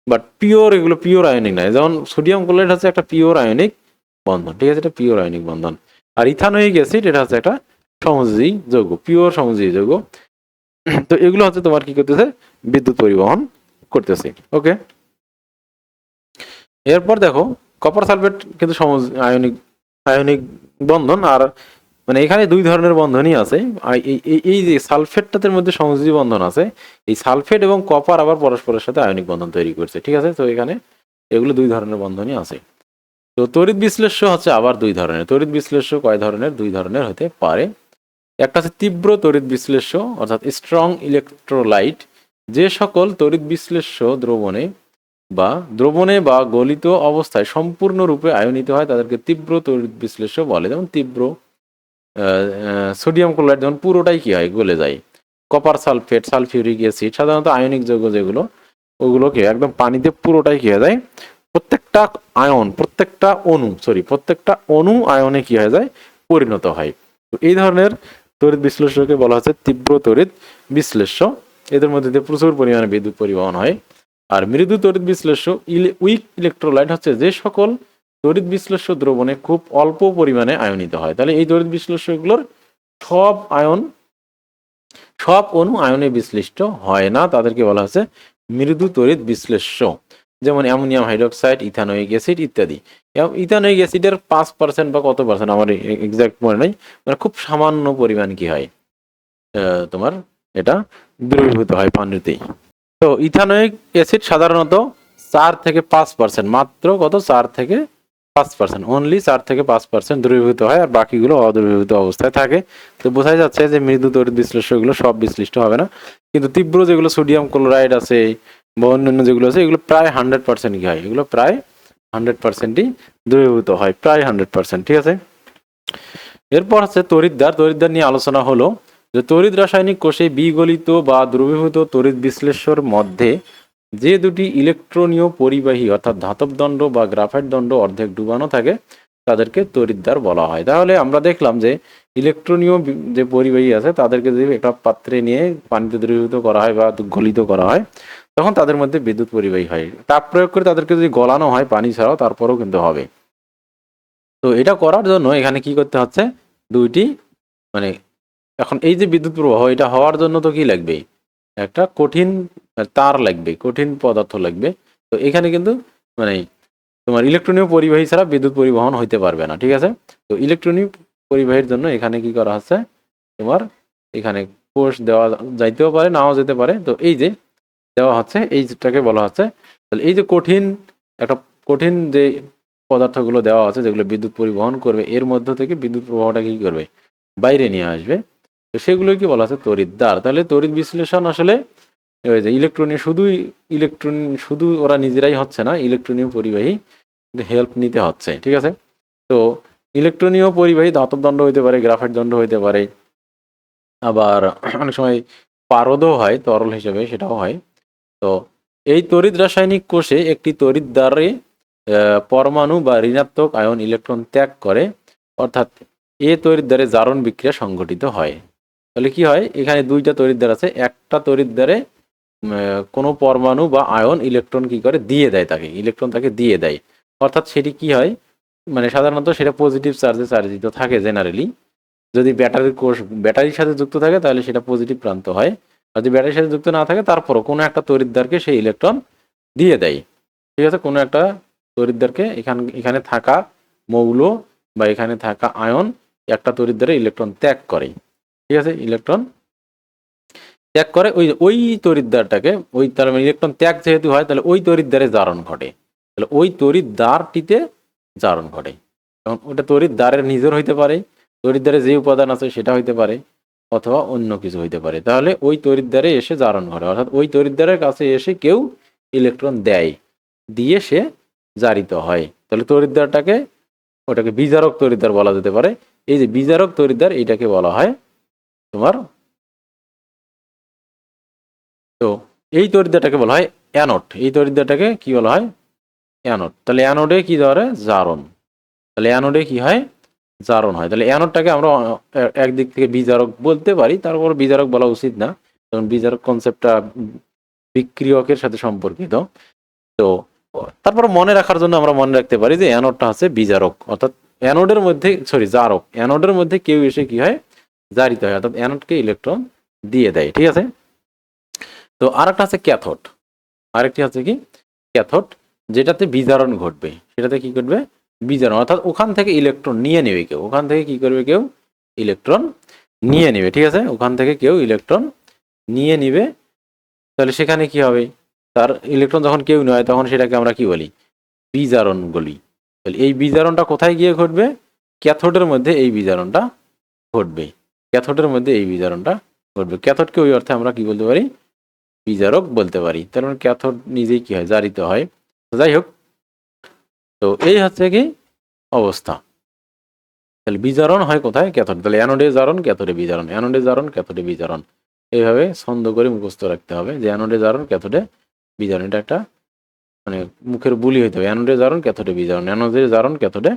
বাট পিওর, এগুলো পিওর আয়নিক নয়। যেমন সোডিয়াম ক্লোরাইড হচ্ছে একটা পিওর আয়নিক বন্ধন, ঠিক আছে, এটা পিওর আয়নিক বন্ধন। আর ইথানোয়িক অ্যাসিড এটা হচ্ছে একটা সমযোজী যৌগ, পিওর সমযোজী যৌগ। তো এগুলো হচ্ছে তোমার কি করতেছে, বিদ্যুৎ পরিবহন করতেছে। ওকে, এরপর দেখো কপার সালফেট কিন্তু আয়নিক আয়নিক বন্ধন। আর মানে এখানে দুই ধরনের বন্ধনই আছে। আর এই যে সালফেটটাদের মধ্যে সমযোজী বন্ধন আছে, এই সালফেট এবং কপার আবার পরস্পরের সাথে আয়নিক বন্ধন তৈরি করছে। ঠিক আছে, তো এখানে এগুলো দুই ধরনের বন্ধনই আছে। তো তড়িৎ বিশ্লেষ্য হচ্ছে আবার দুই ধরনের। তড়িৎ বিশ্লেষ্য কয় ধরনের? দুই ধরনের হতে পারে। একটা হচ্ছে তীব্র তড়িৎ বিশ্লেষ্য, অর্থাৎ স্ট্রং ইলেকট্রোলাইট। যে সকল তড়িৎ বিশ্লেষ্য দ্রবণে বা গলিত অবস্থায় সম্পূর্ণরূপে আয়নিত হয় তাদেরকে তীব্র তড়িৎ বিশ্লেষ্য বলে। যেমন তীব্র সোডিয়াম ক্লোরাইড যেমন পুরোটাই কি হয়, গলে যায়। কপার সালফেট, সালফিউরিক অ্যাসিড সাধারণত আয়নিক যৌগ যেগুলো, ওগুলোকে একদম পানিতে পুরোটাই কি হয়ে যায়, প্রত্যেকটা অণু আয়নে কি হয়ে যায়, পরিণত হয়। তো এই ধরনের তড়িৎ বিশ্লেষ্যকে বলা হচ্ছে তীব্র তড়িৎ বিশ্লেষ্য। এদের মধ্যে দিয়ে প্রচুর পরিমাণে বিদ্যুৎ পরিবহন হয়। আর মৃদু তড়িৎ বিশ্লেষ্য উইক ইলেকট্রোলাইট হচ্ছে যে সকল তড়িৎ বিশ্লেষ্য দ্রবণে খুব অল্প পরিমাণে আয়নিত হয়। তাহলে এই তড়িৎ বিশ্লেষ্যগুলোর সব অণু আয়নে বিশ্লিষ্ট হয় না, তাদেরকে বলা হচ্ছে মৃদু তড়িৎ বিশ্লেষ্য। যেমন অ্যামোনিয়াম হাইড্রোক্সাইড, ইথানোয়িক অ্যাসিড ইত্যাদি। ইথানোয়িক অ্যাসিডের 5% বা কত পার্সেন্ট আমার এক্সাক্ট মনে নেই, মানে খুব সামান্য পরিমাণ কি হয়, তোমার এটা দ্রবীভূত হয় পানিতেই। তো ইথানোয়িক অ্যাসিড সাধারণত 4 থেকে 5%, মাত্র কত, 4 থেকে 5%, অনলি 4 থেকে 5% দ্রবীভূত হয়, আর বাকিগুলো অদ্রবীভূত অবস্থায় থাকে। তো বোঝাই যাচ্ছে যে মৃদু তড়িৎ বিশ্লেষ্যগুলো সব বিশ্লিষ্ট হবে না, কিন্তু তীব্র যেগুলো সোডিয়াম ক্লোরাইড আছে বা অন্যান্য যেগুলো আছে এগুলো প্রায় 100% কি হয়, এগুলো প্রায় 100%ই দ্রবীভূত হয়, প্রায় 100%। ঠিক আছে, এরপর হচ্ছে তড়িৎদ্বার। তড়িৎদ্বার নিয়ে আলোচনা হলো যে তড়িৎ রাসায়নিক কোষে বিগলিত বা দ্রবীভূত তড়িৎ বিশ্লেষ্যর মধ্যে যে দুটি ইলেকট্রনীয় পরিবাহী অর্থাৎ ধাতব দণ্ড বা গ্রাফাইট দণ্ড অর্ধেক ডুবানো থাকে তাদেরকে তড়িৎদ্বার বলা হয়। তাহলে আমরা দেখলাম যে ইলেকট্রনীয় যে পরিবাহী আছে তাদেরকে যদি একটা পাত্রে নিয়ে পানিতে দ্রবীভূত করা হয় বা গলিত করা হয় তখন তাদের মধ্যে বিদ্যুৎ পরিবাহী হয়। তাপ প্রয়োগ করে তাদেরকে যদি গলানো হয় পানি ছাড়াও, তারপরেও কিন্তু হবে। তো এটা করার জন্য এখানে কি করতে হচ্ছে, দুইটি মানে এখন এই যে বিদ্যুৎ প্রবাহ এটা হওয়ার জন্য তো কি লাগবে, একটা কঠিন তার লাগবে, কঠিন পদার্থ লাগবে। তো এখানে কিন্তু মানে তোমার ইলেকট্রনীয় পরিবাহী ছাড়া বিদ্যুৎ পরিবহন হইতে পারবে না। ঠিক আছে, তো ইলেকট্রনীয় পরিবাহীর জন্য এখানে কি করা হচ্ছে, তোমার এখানে কোষ দেওয়া যাইতেও পারে, নাও যেতে পারে। তো এই যে দেওয়া হচ্ছে এইটাকে বলা হচ্ছে, তাহলে এই যে কঠিন যে পদার্থগুলো দেওয়া আছে যেগুলো বিদ্যুৎ পরিবহন করবে, এর মধ্য থেকে বিদ্যুৎ প্রবাহটা কি করবে, বাইরে নিয়ে আসবে। তো সেগুলোই কি বলা আছে তড়িৎদ্বার। তাহলে তড়িৎ বিশ্লেষণ আসলে ওই যে ইলেকট্রন শুধু ওরা নিজেরাই হচ্ছে না, ইলেকট্রনীয় পরিবাহী হেল্প নিতে হচ্ছে, ঠিক আছে। তো ইলেকট্রনীয় পরিবাহী ধাতব দণ্ড হইতে পারে, গ্রাফাইট দণ্ড হইতে পারে, আবার অনেক সময় পারদও হয় তরল হিসেবে, সেটাও হয়। তো এই তড়িৎ রাসায়নিক কোষে একটি তড়িৎদ্বারে পরমাণু বা ঋণাত্মক আয়ন ইলেকট্রন ত্যাগ করে, অর্থাৎ এ তড়িৎদ্বারে জারণ বিক্রিয়া সংঘটিত হয়। তাহলে কি হয়, এখানে দুইটা তড়িৎদ্বার আছে, একটা তড়িৎদ্বারে কোনো পরমাণু বা আয়ন ইলেকট্রন কি করে দিয়ে দেয়, ইলেকট্রন তাকে দিয়ে দেয়। অর্থাৎ সেটি কি হয়, মানে সাধারণত সেটা পজিটিভ চার্জে চার্জিত থাকে জেনারেলি। যদি ব্যাটারির সাথে যুক্ত থাকে তাহলে সেটা পজিটিভ প্রান্ত হয়, আর যদি ব্যাটারির সাথে যুক্ত না থাকে তারপরও কোনো একটা তড়িৎদ্বারকে সেই ইলেকট্রন দিয়ে দেয়, ঠিক আছে। কোনো একটা তড়িৎদ্বারকে এখানে থাকা মৌল বা এখানে থাকা আয়ন একটা তড়িৎদ্বারে ইলেকট্রন ত্যাগ করে, ঠিক আছে। ইলেকট্রন ত্যাগ করে ওই তড়িৎদ্বারটাকে, তার মানে ইলেকট্রন ত্যাগ যেহেতু হয় তাহলে ওই তড়িৎদ্বারে জারণ ঘটে, তাহলে ওই তড়িৎদ্বারটিতে জারণ ঘটে। এবং ওটা তড়িৎদ্বারের নিজের হইতে পারে, তড়িৎদ্বারে যে উপাদান আছে সেটা হইতে পারে, অথবা অন্য কিছু হইতে পারে। তাহলে ওই তড়িৎদ্বারে এসে জারণ ঘটে, অর্থাৎ ওই তড়িৎদ্বারের কাছে এসে কেউ ইলেকট্রন দেয়, দিয়ে সে জারিত হয়। তাহলে তড়িৎদ্বারটাকে, ওটাকে বিজারক তড়িৎদ্বার বলা যেতে পারে। এই যে বিজারক তড়িৎদ্বার, এইটাকে বলা হয় তোমার, তো এই তড়িৎদ্বারটাকে বলা হয় অ্যানোড। এই তড়িৎদ্বারটাকে কি বলা হয়, অ্যানোড। তাহলে অ্যানোডে কি ধরে, জারণ। তাহলে অ্যানোডে কি হয়, জারণ হয়। তাহলে অ্যানোডটাকে আমরা একদিক থেকে বিজারক বলতে পারি, তারপর বিজারক বলা উচিত না, কারণ বিজারক কনসেপ্টটা বিক্রিয়কের সাথে সম্পর্কিত। তো তারপর মনে রাখার জন্য আমরা মনে রাখতে পারি যে অ্যানোডটা হচ্ছে বিজারক, অর্থাৎ জারক। অ্যানোডের মধ্যে কেউ এসে কি হয়, জারিত হয়, অর্থাৎ অ্যানোডকে ইলেকট্রন দিয়ে দেয়, ঠিক আছে। তো আরেকটা আছে ক্যাথোড। আরেকটি হচ্ছে কি ক্যাথোড, যেটাতে বিজারণ ঘটবে। সেটাতে কি ঘটবে, বিজারণ, অর্থাৎ ওখান থেকে ইলেকট্রন নিয়ে নেবে কেউ, ওখান থেকে কি করবে, কেউ ইলেকট্রন নিয়ে নেবে, ঠিক আছে। ওখান থেকে কেউ ইলেকট্রন নিয়ে নিবে। তাহলে সেখানে কি হবে, তার ইলেকট্রন যখন কেউ নেয় তখন সেটাকে আমরা কি বলি, বিজারণ বলি। তাহলে এই বিজারণটা কোথায় গিয়ে ঘটবে, ক্যাথোডের মধ্যে এই বিজারণটা ঘটবে। ক্যাথোডের মধ্যে এই বিজারণটা ঘটবে। ক্যাথোডকে ওই অর্থে আমরা কি বলতে পারি, বিজারক বলতে পারি। তার মানে ক্যাথোড নিজেই কি হয়, জারিত হয়। যাই হোক, তো এই হচ্ছে কি অবস্থা। তাহলে বিজারণ হয় কোথায়, ক্যাথোড। তাহলে অ্যানোডে জারণ, ক্যাথোডে বিজারণ, অ্যানোডে জারণ, ক্যাথোডে বিজারণ। এইভাবে ছন্দ করে মুখস্থ রাখতে হবে যে অ্যানোডে জারণ, ক্যাথোডে বিজারণ। এটা একটা মানে মুখের বুলি হইতে হবে, অ্যানোডে জারণ, ক্যাথোডে বিজারণ, অ্যানোডে জারণ, ক্যাথোডে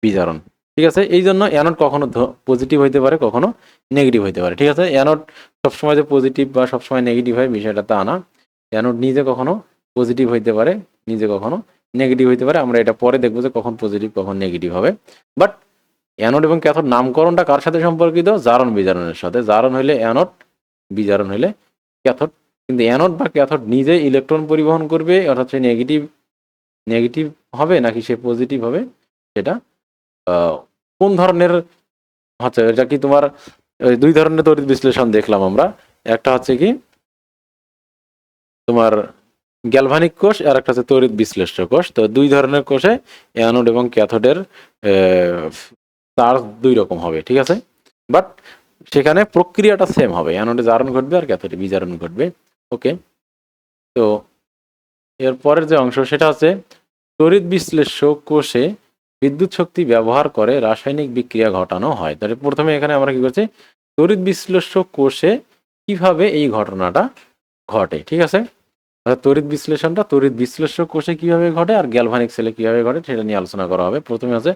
বিজারণ, ঠিক আছে। এই জন্য অ্যানোড কখনো পজিটিভ হইতে পারে, কখনো নেগেটিভ হইতে পারে, ঠিক আছে। অ্যানোড সবসময় যে পজিটিভ বা সবসময় নেগেটিভ হয় বিষয়টা তা না। অ্যানোড নিজে কখনো পজিটিভ হইতে পারে, নিজে কখনো নেগেটিভ হইতে পারে। আমরা এটা পরে দেখবো যে কখন পজিটিভ কখন নেগেটিভ হবে। বাট অ্যানোড এবং ক্যাথোড নামকরণটা কার সাথে সম্পর্কিত, জারণ বিজারণের সাথে। জারণ হইলে অ্যানোড, বিজারণ হইলে ক্যাথোড। কিন্তু অ্যানোড বা ক্যাথোড নিজে ইলেকট্রন পরিবহন করবে, অর্থাৎ সে নেগেটিভ হবে নাকি সে পজিটিভ হবে, সেটা কোন ধরনের হচ্ছে, এটা কি তোমার দুই ধরনের তড়িৎ বিশ্লেষণ দেখলাম আমরা। একটা হচ্ছে কি তোমার গ্যালভানিক কোষ, আর একটা হচ্ছে তড়িৎ বিশ্লেষ্য কোষ। তো দুই ধরনের কোষে অ্যানোড এবং ক্যাথোডের চার্জ দুই রকম হবে, ঠিক আছে। বাট সেখানে প্রক্রিয়াটা সেম হবে, অ্যানোডে জারণ ঘটবে আর ক্যাথোডে বিজারণ ঘটবে। ওকে, তো এর পরের যে অংশ সেটা হচ্ছে তড়িৎ বিশ্লেষ্য কোষে বিদ্যুৎ শক্তি ব্যবহার করে রাসায়নিক বিক্রিয়া ঘটানো হয়। তাহলে প্রথমে এখানে আমরা কি করছি, তড়িৎ বিশ্লেষ্য কোষে কিভাবে এই ঘটনাটা ঘটে, ঠিক আছে। তড়িৎ বিশ্লেষণটা তড়িৎ বিশ্লেষ্য কোষে কিভাবে ঘটে আর গ্যালভানিক সেলে কিভাবে ঘটে সেটা নিয়ে আলোচনা করা হবে। প্রথমে আছে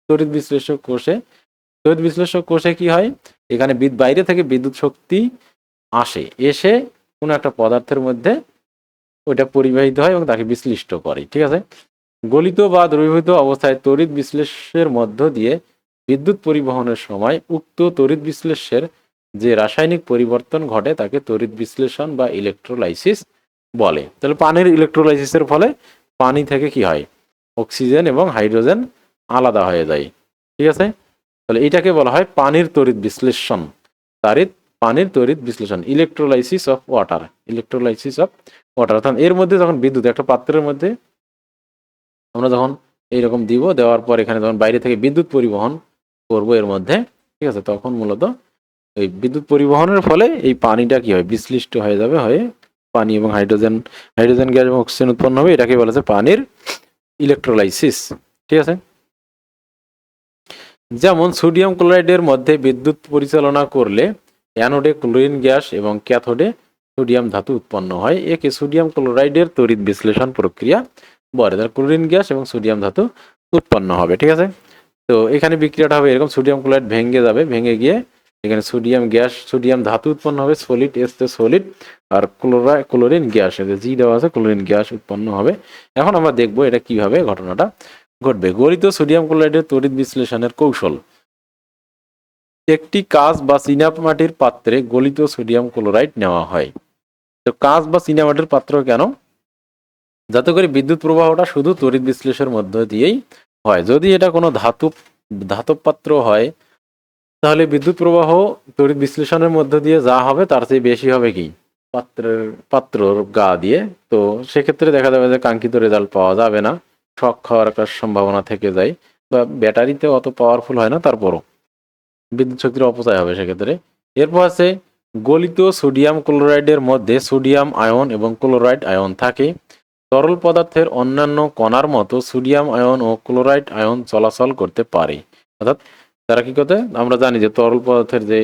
তড়িৎ বিশ্লেষ্য কোষে। তড়িৎ বিশ্লেষ্য কোষে কি হয়, এখানে বাইরে থেকে বিদ্যুৎ শক্তি এসে কোনো একটা পদার্থের মধ্যে ওইটা পরিবাহিত হয় এবং তাকে বিশ্লিষ্ট করে, ঠিক আছে। গলিত বা দ্রবীভূত অবস্থায় তড়িৎ বিশ্লেষ্যের মধ্য দিয়ে বিদ্যুৎ পরিবহনের সময় উক্ত তড়িৎ বিশ্লেষ্যের যে রাসায়নিক পরিবর্তন ঘটে তাকে তড়িৎ বিশ্লেষণ বা ইলেকট্রোলাইসিস বলে। তাহলে পানির ইলেকট্রোলাইসিসের ফলে পানি থেকে কি হয়, অক্সিজেন এবং হাইড্রোজেন আলাদা হয়ে যায়, ঠিক আছে। তাহলে এটাকে বলা হয় পানির তড়িৎ বিশ্লেষণ। পানির তড়িৎ বিশ্লেষণ, electrolysis of water, electrolysis of water. অর্থাৎ এর মধ্যে যখন বিদ্যুৎ একটা পাত্রের মধ্যে আমরা যখন এইরকম দেওয়ার পর এখানে যখন বাইরে থেকে বিদ্যুৎ পরিবহন করব এর মধ্যে, ঠিক আছে, তখন মূলত এই বিদ্যুৎ পরিবহনের ফলে এই পানিটা কি হয়, বিশ্লিষ্ট হয়ে যাবে, হয়ে পানি এবং হাইড্রোজেন গ্যাস এবং অক্সিজেন উৎপন্ন হবে, এটাকে বলা যায় পানির ইলেকট্রোলাইসিস। ঠিক আছে, যেমন সোডিয়াম ক্লোরাইডের মধ্যে বিদ্যুৎ পরিচালনা করলে অ্যানোডে ক্লোরিন গ্যাস এবং ক্যাথোডে সোডিয়াম ধাতু উৎপন্ন হয়, একে সোডিয়াম ক্লোরাইডের তড়িৎ বিশ্লেষণ প্রক্রিয়া বলে। তার ক্লোরিন গ্যাস এবং সোডিয়াম ধাতু উৎপন্ন হবে। ঠিক আছে, তো এখানে বিক্রিয়াটা হবে এরকম, সোডিয়াম ক্লোরাইড ভেঙে যাবে, ভেঙে গিয়ে এখানে সোডিয়াম গ্যাস, সোডিয়াম ধাতু উৎপন্ন হবে, সলিড এসতে সলিড, আর ক্লোরিন গ্যাস, জি দেওয়া আছে, ক্লোরিন গ্যাস উৎপন্ন হবে। এখন আমরা দেখবো এটা কিভাবে ঘটনাটা ঘটবে। গলিত সোডিয়াম ক্লোরাইডের তড়িৎ বিশ্লেষণের কৌশল। একটি কাঁচ বা চীনামাটির পাত্রে গলিত সোডিয়াম ক্লোরাইড নেওয়া হয়। তো কাঁচ বা চীনামাটির পাত্র কেন? যাতে করে বিদ্যুৎ প্রবাহটা শুধু তড়িৎ বিশ্লেষণের মধ্য দিয়েই হয়। যদি এটা কোনো ধাতব পাত্র হয়, তাহলে বিদ্যুৎ প্রবাহ তড়িৎ বিশ্লেষণের মধ্য দিয়ে যা হবে তার চেয়ে বেশি হবে কি পাত্রর গা দিয়ে। তো সেক্ষেত্রে দেখা যাবে যে কাঙ্ক্ষিত রেজাল্ট পাওয়া যাবে না, শক খাওয়ার একটা সম্ভাবনা থেকে যায়, বা ব্যাটারিতে অত পাওয়ারফুল হয় না, তারপরও বিদ্যুৎ শক্তির অপচয় হবে সেক্ষেত্রে। এরপর আছে গলিত সোডিয়াম ক্লোরাইডের মধ্যে সোডিয়াম আয়ন এবং ক্লোরাইড আয়ন থাকে। তরল পদার্থের অন্যান্য কণার মতো সোডিয়াম আয়ন ও ক্লোরাইড আয়ন চলাচল করতে পারে। অর্থাৎ তারা কি করতে, আমরা জানি যে তরল পদার্থের যে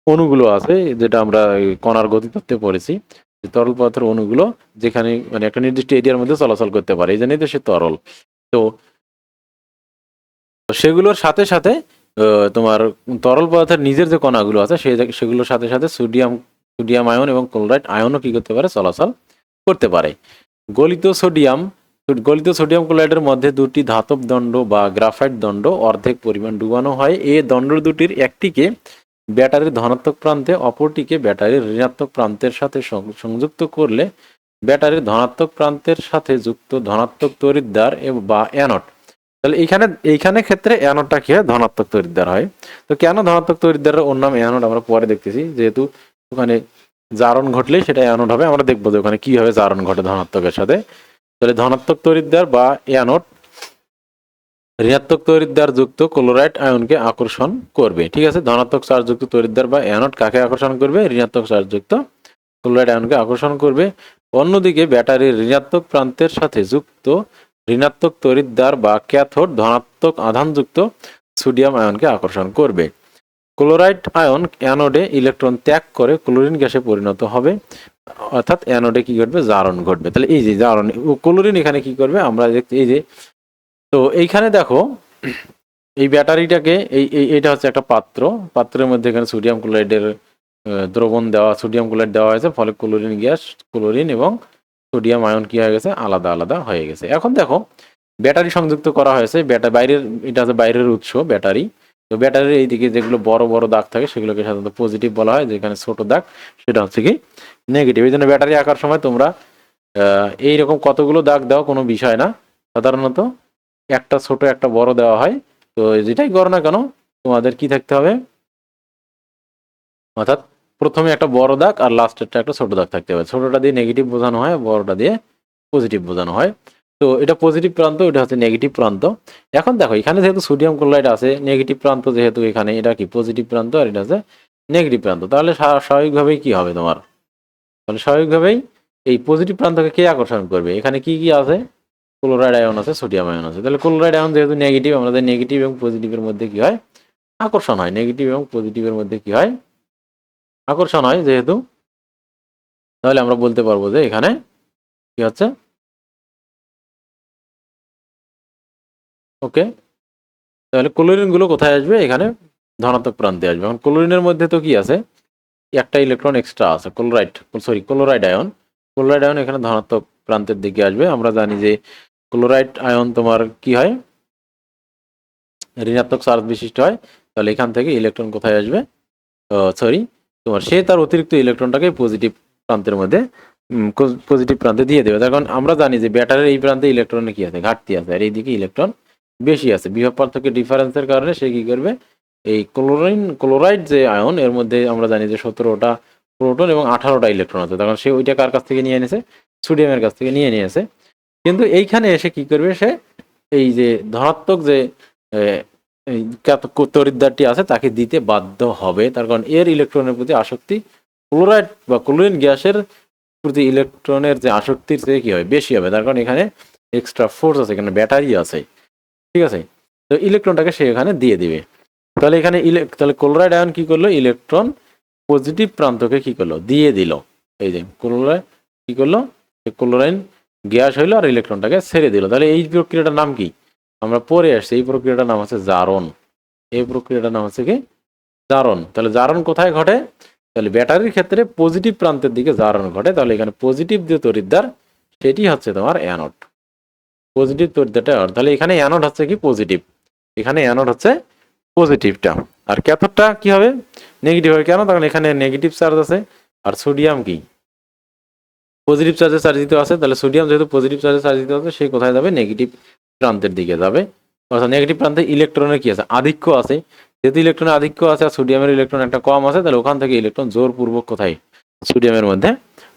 অণুগুলো আছে, যেটা আমরা কণার গতিতত্ত্বে পড়েছি, যে তরল পদার্থের অণুগুলো যেখানে মানে একটা নির্দিষ্ট এরিয়ার মধ্যে চলাচল করতে পারে, এই জন্যই তো সে তরল। তো সেগুলোর সাথে সাথে তোমার তরল পদার্থের নিজের যে কণাগুলো আছে সেগুলোর সাথে সাথে সোডিয়াম আয়ন এবং ক্লোরাইড আয়নও কি করতে পারে, চলাচল করতে পারে। গলিত সোডিয়াম ক্লোরাইডের মধ্যে দুটি ধাতব দণ্ড বা গ্রাফাইট দণ্ড অর্ধেক পরিমাণ ডুবানো হয়। এই দণ্ড দুটির একটিকে ব্যাটারির ধনাত্মক প্রান্তে, অপরটিকে ব্যাটারির ঋণাত্মক প্রান্তের সাথে সংযুক্ত করলে ব্যাটারির ধনাত্মক প্রান্তের সাথে যুক্ত ধনাত্মক তড়িৎদ্বার বা অ্যানোড। তাহলে এইখানে ক্ষেত্রে অ্যানোডটা কি হয়, ধনাত্মক তড়িৎদ্বার হয়। তো কেন ধনাত্মক তড়িৎদ্বারের ওর নাম অ্যানোড আমরা পরে দেখতেছি, যেহেতু ওখানে জারণ ঘটলেই সেটা অ্যানোড হবে, আমরা দেখবো যে ওখানে কিভাবে জারণ ঘটে ধনাত্মকের সাথে। তাহলে ধনাত্মক তড়িৎদ্বার বা অ্যানোড ঋণাত্মক তড়িৎদ্বার যুক্ত ক্লোরাইড আয়নকে আকর্ষণ করবে। ঠিক আছে, ধনাত্মক চার্জযুক্ত তড়িৎদ্বার বা অ্যানোড কাকে আকর্ষণ করবে, ঋণাত্মক চার্জযুক্ত ক্লোরাইড আয়নকে আকর্ষণ করবে। অন্যদিকে ব্যাটারির ঋণাত্মক প্রান্তের সাথে যুক্ত ঋণাত্মক তড়িৎদ্বার বা ক্যাথোড ধনাত্মক আধানযুক্ত সোডিয়াম আয়নকে আকর্ষণ করবে। ক্লোরাইড আয়ন অ্যানোডে ইলেকট্রন ত্যাগ করে ক্লোরিন গ্যাসে পরিণত হবে, অর্থাৎ অ্যানোডে কি ঘটবে, জারণ ঘটবে। তাহলে এই যে জারণ, ক্লোরিন এখানে কি করবে আমরা দেখছি, এই যে, তো এইখানে দেখো এই ব্যাটারিটাকে এইটা হচ্ছে একটা পাত্রের মধ্যে এখানে সোডিয়াম ক্লোরাইডের দ্রবণ দেওয়া, সোডিয়াম ক্লোরাইড দেওয়া হয়েছে, ফলে ক্লোরিন এবং সোডিয়াম আয়ন কি হয়ে গেছে, আলাদা আলাদা হয়ে গেছে। এখন দেখো ব্যাটারি সংযুক্ত করা হয়েছে, এটা হচ্ছে বাইরের উৎস ব্যাটারি। তো ব্যাটারির এইদিকে যেগুলো বড় বড় দাগ থাকে সেগুলোকে সাধারণত পজিটিভ বলা হয়, যেখানে ছোট দাগ সেটা হচ্ছে কি নেগেটিভ। এই জন্য ব্যাটারি আঁকার সময় তোমরা এইরকম কতগুলো দাগ দাও কোনো বিষয় না, সাধারণত একটা ছোট একটা বড় দেওয়া হয়। তো যেটাই করো না কেন তোমাদের কি থাকতে হবে, অর্থাৎ প্রথমে একটা বড় দাগ আর লাস্টেরটা একটা ছোট দাগ থাকতে হবে। ছোটটা দিয়ে নেগেটিভ বোঝানো হয়, বড়টা দিয়ে পজিটিভ বোঝানো হয়। তো এটা পজিটিভ প্রান্ত, এটা হচ্ছে নেগেটিভ প্রান্ত। এখন দেখো এখানে যেহেতু সোডিয়াম ক্লোরাইড আছে, নেগেটিভ প্রান্ত যেহেতু এখানে, এটা কি পজিটিভ প্রান্ত আর এটা হচ্ছে নেগেটিভ প্রান্ত, তাহলে স্বাভাবিকভাবেই কি হবে তোমার, তাহলে স্বাভাবিকভাবেই এই পজিটিভ প্রান্তকে কে আকর্ষণ করবে, এখানে কি কি আছে, ক্লোরাইড আয়ন আছে, সোডিয়াম আয়ন আছে। তাহলে ক্লোরাইড আয়ন যেহেতু নেগেটিভ, আমাদের নেগেটিভ এবং পজিটিভের মধ্যে কি হয়, আকর্ষণ হয়। নেগেটিভ এবং পজিটিভের মধ্যে কি হয়, আকর্ষণ হয় যেহেতু, তাহলে আমরা বলতে পারবো যে এখানে কি হচ্ছে, ওকে। তাহলে ক্লোরিন গুলো কোথায় আসবে, এখানে ধনাত্মক প্রান্তে আসবে। এখন ক্লোরিনের মধ্যে তো কি আছে, একটা ইলেকট্রন এক্সট্রা আছে, ক্লোরাইড আয়ন এখানে ধনাত্মক প্রান্তের দিকে আসবে। আমরা জানি যে ক্লোরাইড আয়ন তোমার কি হয়, ঋণাত্মক চার্জ বিশিষ্ট হয়। তাহলে এখান থেকে ইলেকট্রন কোথায় আসবে, তোমার সে তার অতিরিক্ত ইলেকট্রনটাকে পজিটিভ প্রান্তের মধ্যে পজিটিভ প্রান্তে দিয়ে দেবে। তখন আমরা জানি যে ব্যাটারির এই প্রান্তে ইলেকট্রনে কি আছে, ঘাটতি আছে, আর এইদিকে ইলেকট্রন বেশি আছে। বিভব পার্থক্য ডিফারেন্সের কারণে সে কি করবে, এই ক্লোরাইড যে আয়ন, এর মধ্যে আমরা জানি যে 17টা প্রোটন এবং 18টা ইলেকট্রন আছে, তখন সে ওইটা কার কাছ থেকে নিয়ে এনেছে, সোডিয়ামের কাছ থেকে নিয়ে নিয়েছে। কিন্তু এইখানে এসে কি করবে, সে এই যে ধনাত্মক যে এই তড়িৎদ্বারটি আছে তাকে দিতে বাধ্য হবে, তার কারণ এর ইলেকট্রনের প্রতি আসক্তি ক্লোরাইড বা ক্লোরিন গ্যাসের প্রতি ইলেকট্রনের যে আসক্তির চেয়ে কি হবে, বেশি হবে, তার কারণ এখানে এক্সট্রা ফোর্স আছে, এখানে ব্যাটারি আছে, ঠিক আছে। তো ইলেকট্রনটাকে সে এখানে দিয়ে দিবে। তাহলে এখানে তাহলে ক্লোরাইড আয়ন কি করলো, ইলেকট্রন পজিটিভ প্রান্তকে কি করলো, দিয়ে দিল। এই যে ক্লোরাইড কি করলো, ক্লোরাইন গ্যাস হইলো আর ইলেকট্রনটাকে ছেড়ে দিল। তাহলে এই প্রক্রিয়াটার নাম কি, আমরা পরে আসছি, এই প্রক্রিয়াটার নাম হচ্ছে জারণ। এই প্রক্রিয়াটার নাম হচ্ছে কি, জারণ। তাহলে জারণ কোথায় ঘটে, তাহলে ব্যাটারির ক্ষেত্রে পজিটিভ প্রান্তের দিকে জারণ ঘটে। তাহলে এখানে পজিটিভ যে তড়িৎদ্বার সেটি হচ্ছে তোমার অ্যানোড, পজিটিভ তড়িৎদ্বারটা। তাহলে এখানে অ্যানোড হচ্ছে কি পজিটিভ, এখানে অ্যানোড হচ্ছে পজিটিভটা, আর ক্যাথোডটা কি হবে, নেগেটিভ হবে। কেন, তখন এখানে নেগেটিভ চার্জ আছে, আর সোডিয়াম কি পজিটিভ চার্জে চার্জিত আছে। তাহলে সোডিয়াম যেহেতু পজিটিভ চার্জে চার্জিত আছে, সে কোথায় যাবে, নেগেটিভ প্রান্তের দিকে যাবে। অর্থাৎ নেগেটিভ প্রান্তে ইলেকট্রনের কি আছে, আধিক্য আছে। যেহেতু ইলেকট্রনের আধিক্য আছে আর সোডিয়ামের ইলেকট্রন একটা কম আছে, তাহলে ওখান থেকে ইলেকট্রন জোরপূর্বক কোথায়, সোডিয়ামের মধ্যে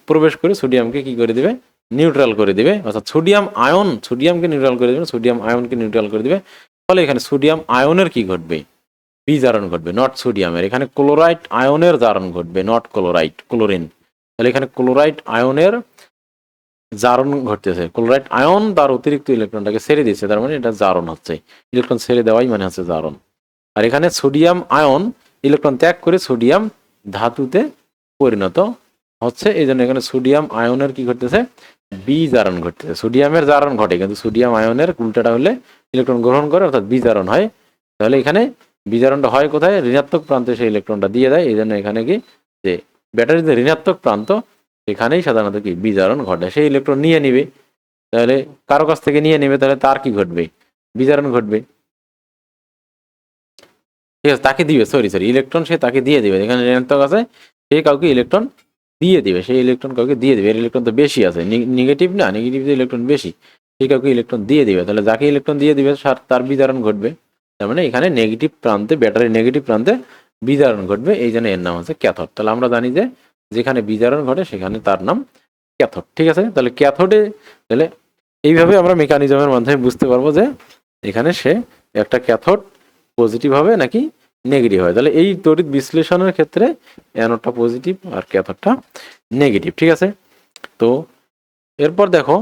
প্রবেশ করে সোডিয়ামকে কি করে দিবে, নিউট্রাল করে দিবে। অর্থাৎ সোডিয়াম আয়ন সোডিয়ামকে নিউট্রাল করে দিবে, সোডিয়াম আয়নকে নিউট্রাল করে দিবে। ফলে এখানে সোডিয়াম আয়নের কি ঘটবে, বিজারণ ঘটবে, নট সোডিয়ামের। এখানে ক্লোরাইড আয়নের জারণ ঘটবে, নট ক্লোরাইড ক্লোরিন। তাহলে এখানে ক্লোরাইড আয়নের জারণ ঘটতেছে, ক্লোরাইড আয়ন তার অতিরিক্ত ইলেকট্রনটাকে ছেড়ে দিচ্ছে, তার মানে এটা জারণ হচ্ছে, ইলেকট্রন ছেড়ে দেওয়াই মানে হচ্ছে জারণ। আর এখানে সোডিয়াম আয়ন ইলেকট্রন ত্যাগ করে সোডিয়াম ধাতুতে পরিণত হচ্ছে, এই জন্য এখানে সোডিয়াম আয়নের কি ঘটতেছে, বিজারণ ঘটতেছে। সোডিয়ামের জারণ ঘটে, কিন্তু সোডিয়াম আয়নের উল্টাটা হলে ইলেকট্রন গ্রহণ করে, অর্থাৎ বিজারণ হয়। তাহলে এখানে বিজারণটা হয় কোথায়, ঋণাত্মক প্রান্তে সেই ইলেকট্রনটা দিয়ে দেয়। এই জন্য এখানে কি, যে ব্যাটারির যে ঋণাত্মক প্রান্ত এখানেই সাধারণত কি বিজারণ ঘটে, সেই ইলেকট্রন নিয়ে নিবে। তাহলে কারো কাছ থেকে নিয়ে নেবে, তাহলে তার কি ঘটবে, বিজারণ ঘটবে, ঠিক আছে। তাকে দিবে, সরি ইলেকট্রন সে তাকে দিয়ে দিবে, এখানে ঋণাত্মক আছে, সে কাউকে ইলেকট্রন দিয়ে দিবে, সেই ইলেকট্রন কাউকে দিয়ে দিবে। এর ইলেকট্রন তো বেশি আছে, নেগেটিভ না, নেগেটিভ যে ইলেকট্রন বেশি, সে কাউকে ইলেকট্রন দিয়ে দিবে। তাহলে যাকে ইলেকট্রন দিয়ে দিবে তার বিজারণ ঘটবে। তার মানে এখানে নেগেটিভ প্রান্তে, ব্যাটারির নেগেটিভ প্রান্তে বিজারণ ঘটবে, এই জন্য এর নাম হচ্ছে ক্যাথোড। তাহলে আমরা জানি যে যেখানে বিজারণ ঘটে সেখানে তার নাম ক্যাথোড, ঠিক আছে। তাহলে ক্যাথোডে, তাহলে এইভাবে আমরা মেকানিজমের মাধ্যমে বুঝতে পারবো যে এখানে সে একটা ক্যাথোড পজিটিভ হবে নাকি নেগেটিভ হয়। তাহলে এই তড়িৎ বিশ্লেষণের ক্ষেত্রে অ্যানোডটা পজিটিভ আর ক্যাথোডটা নেগেটিভ, ঠিক আছে। তো এরপর দেখো,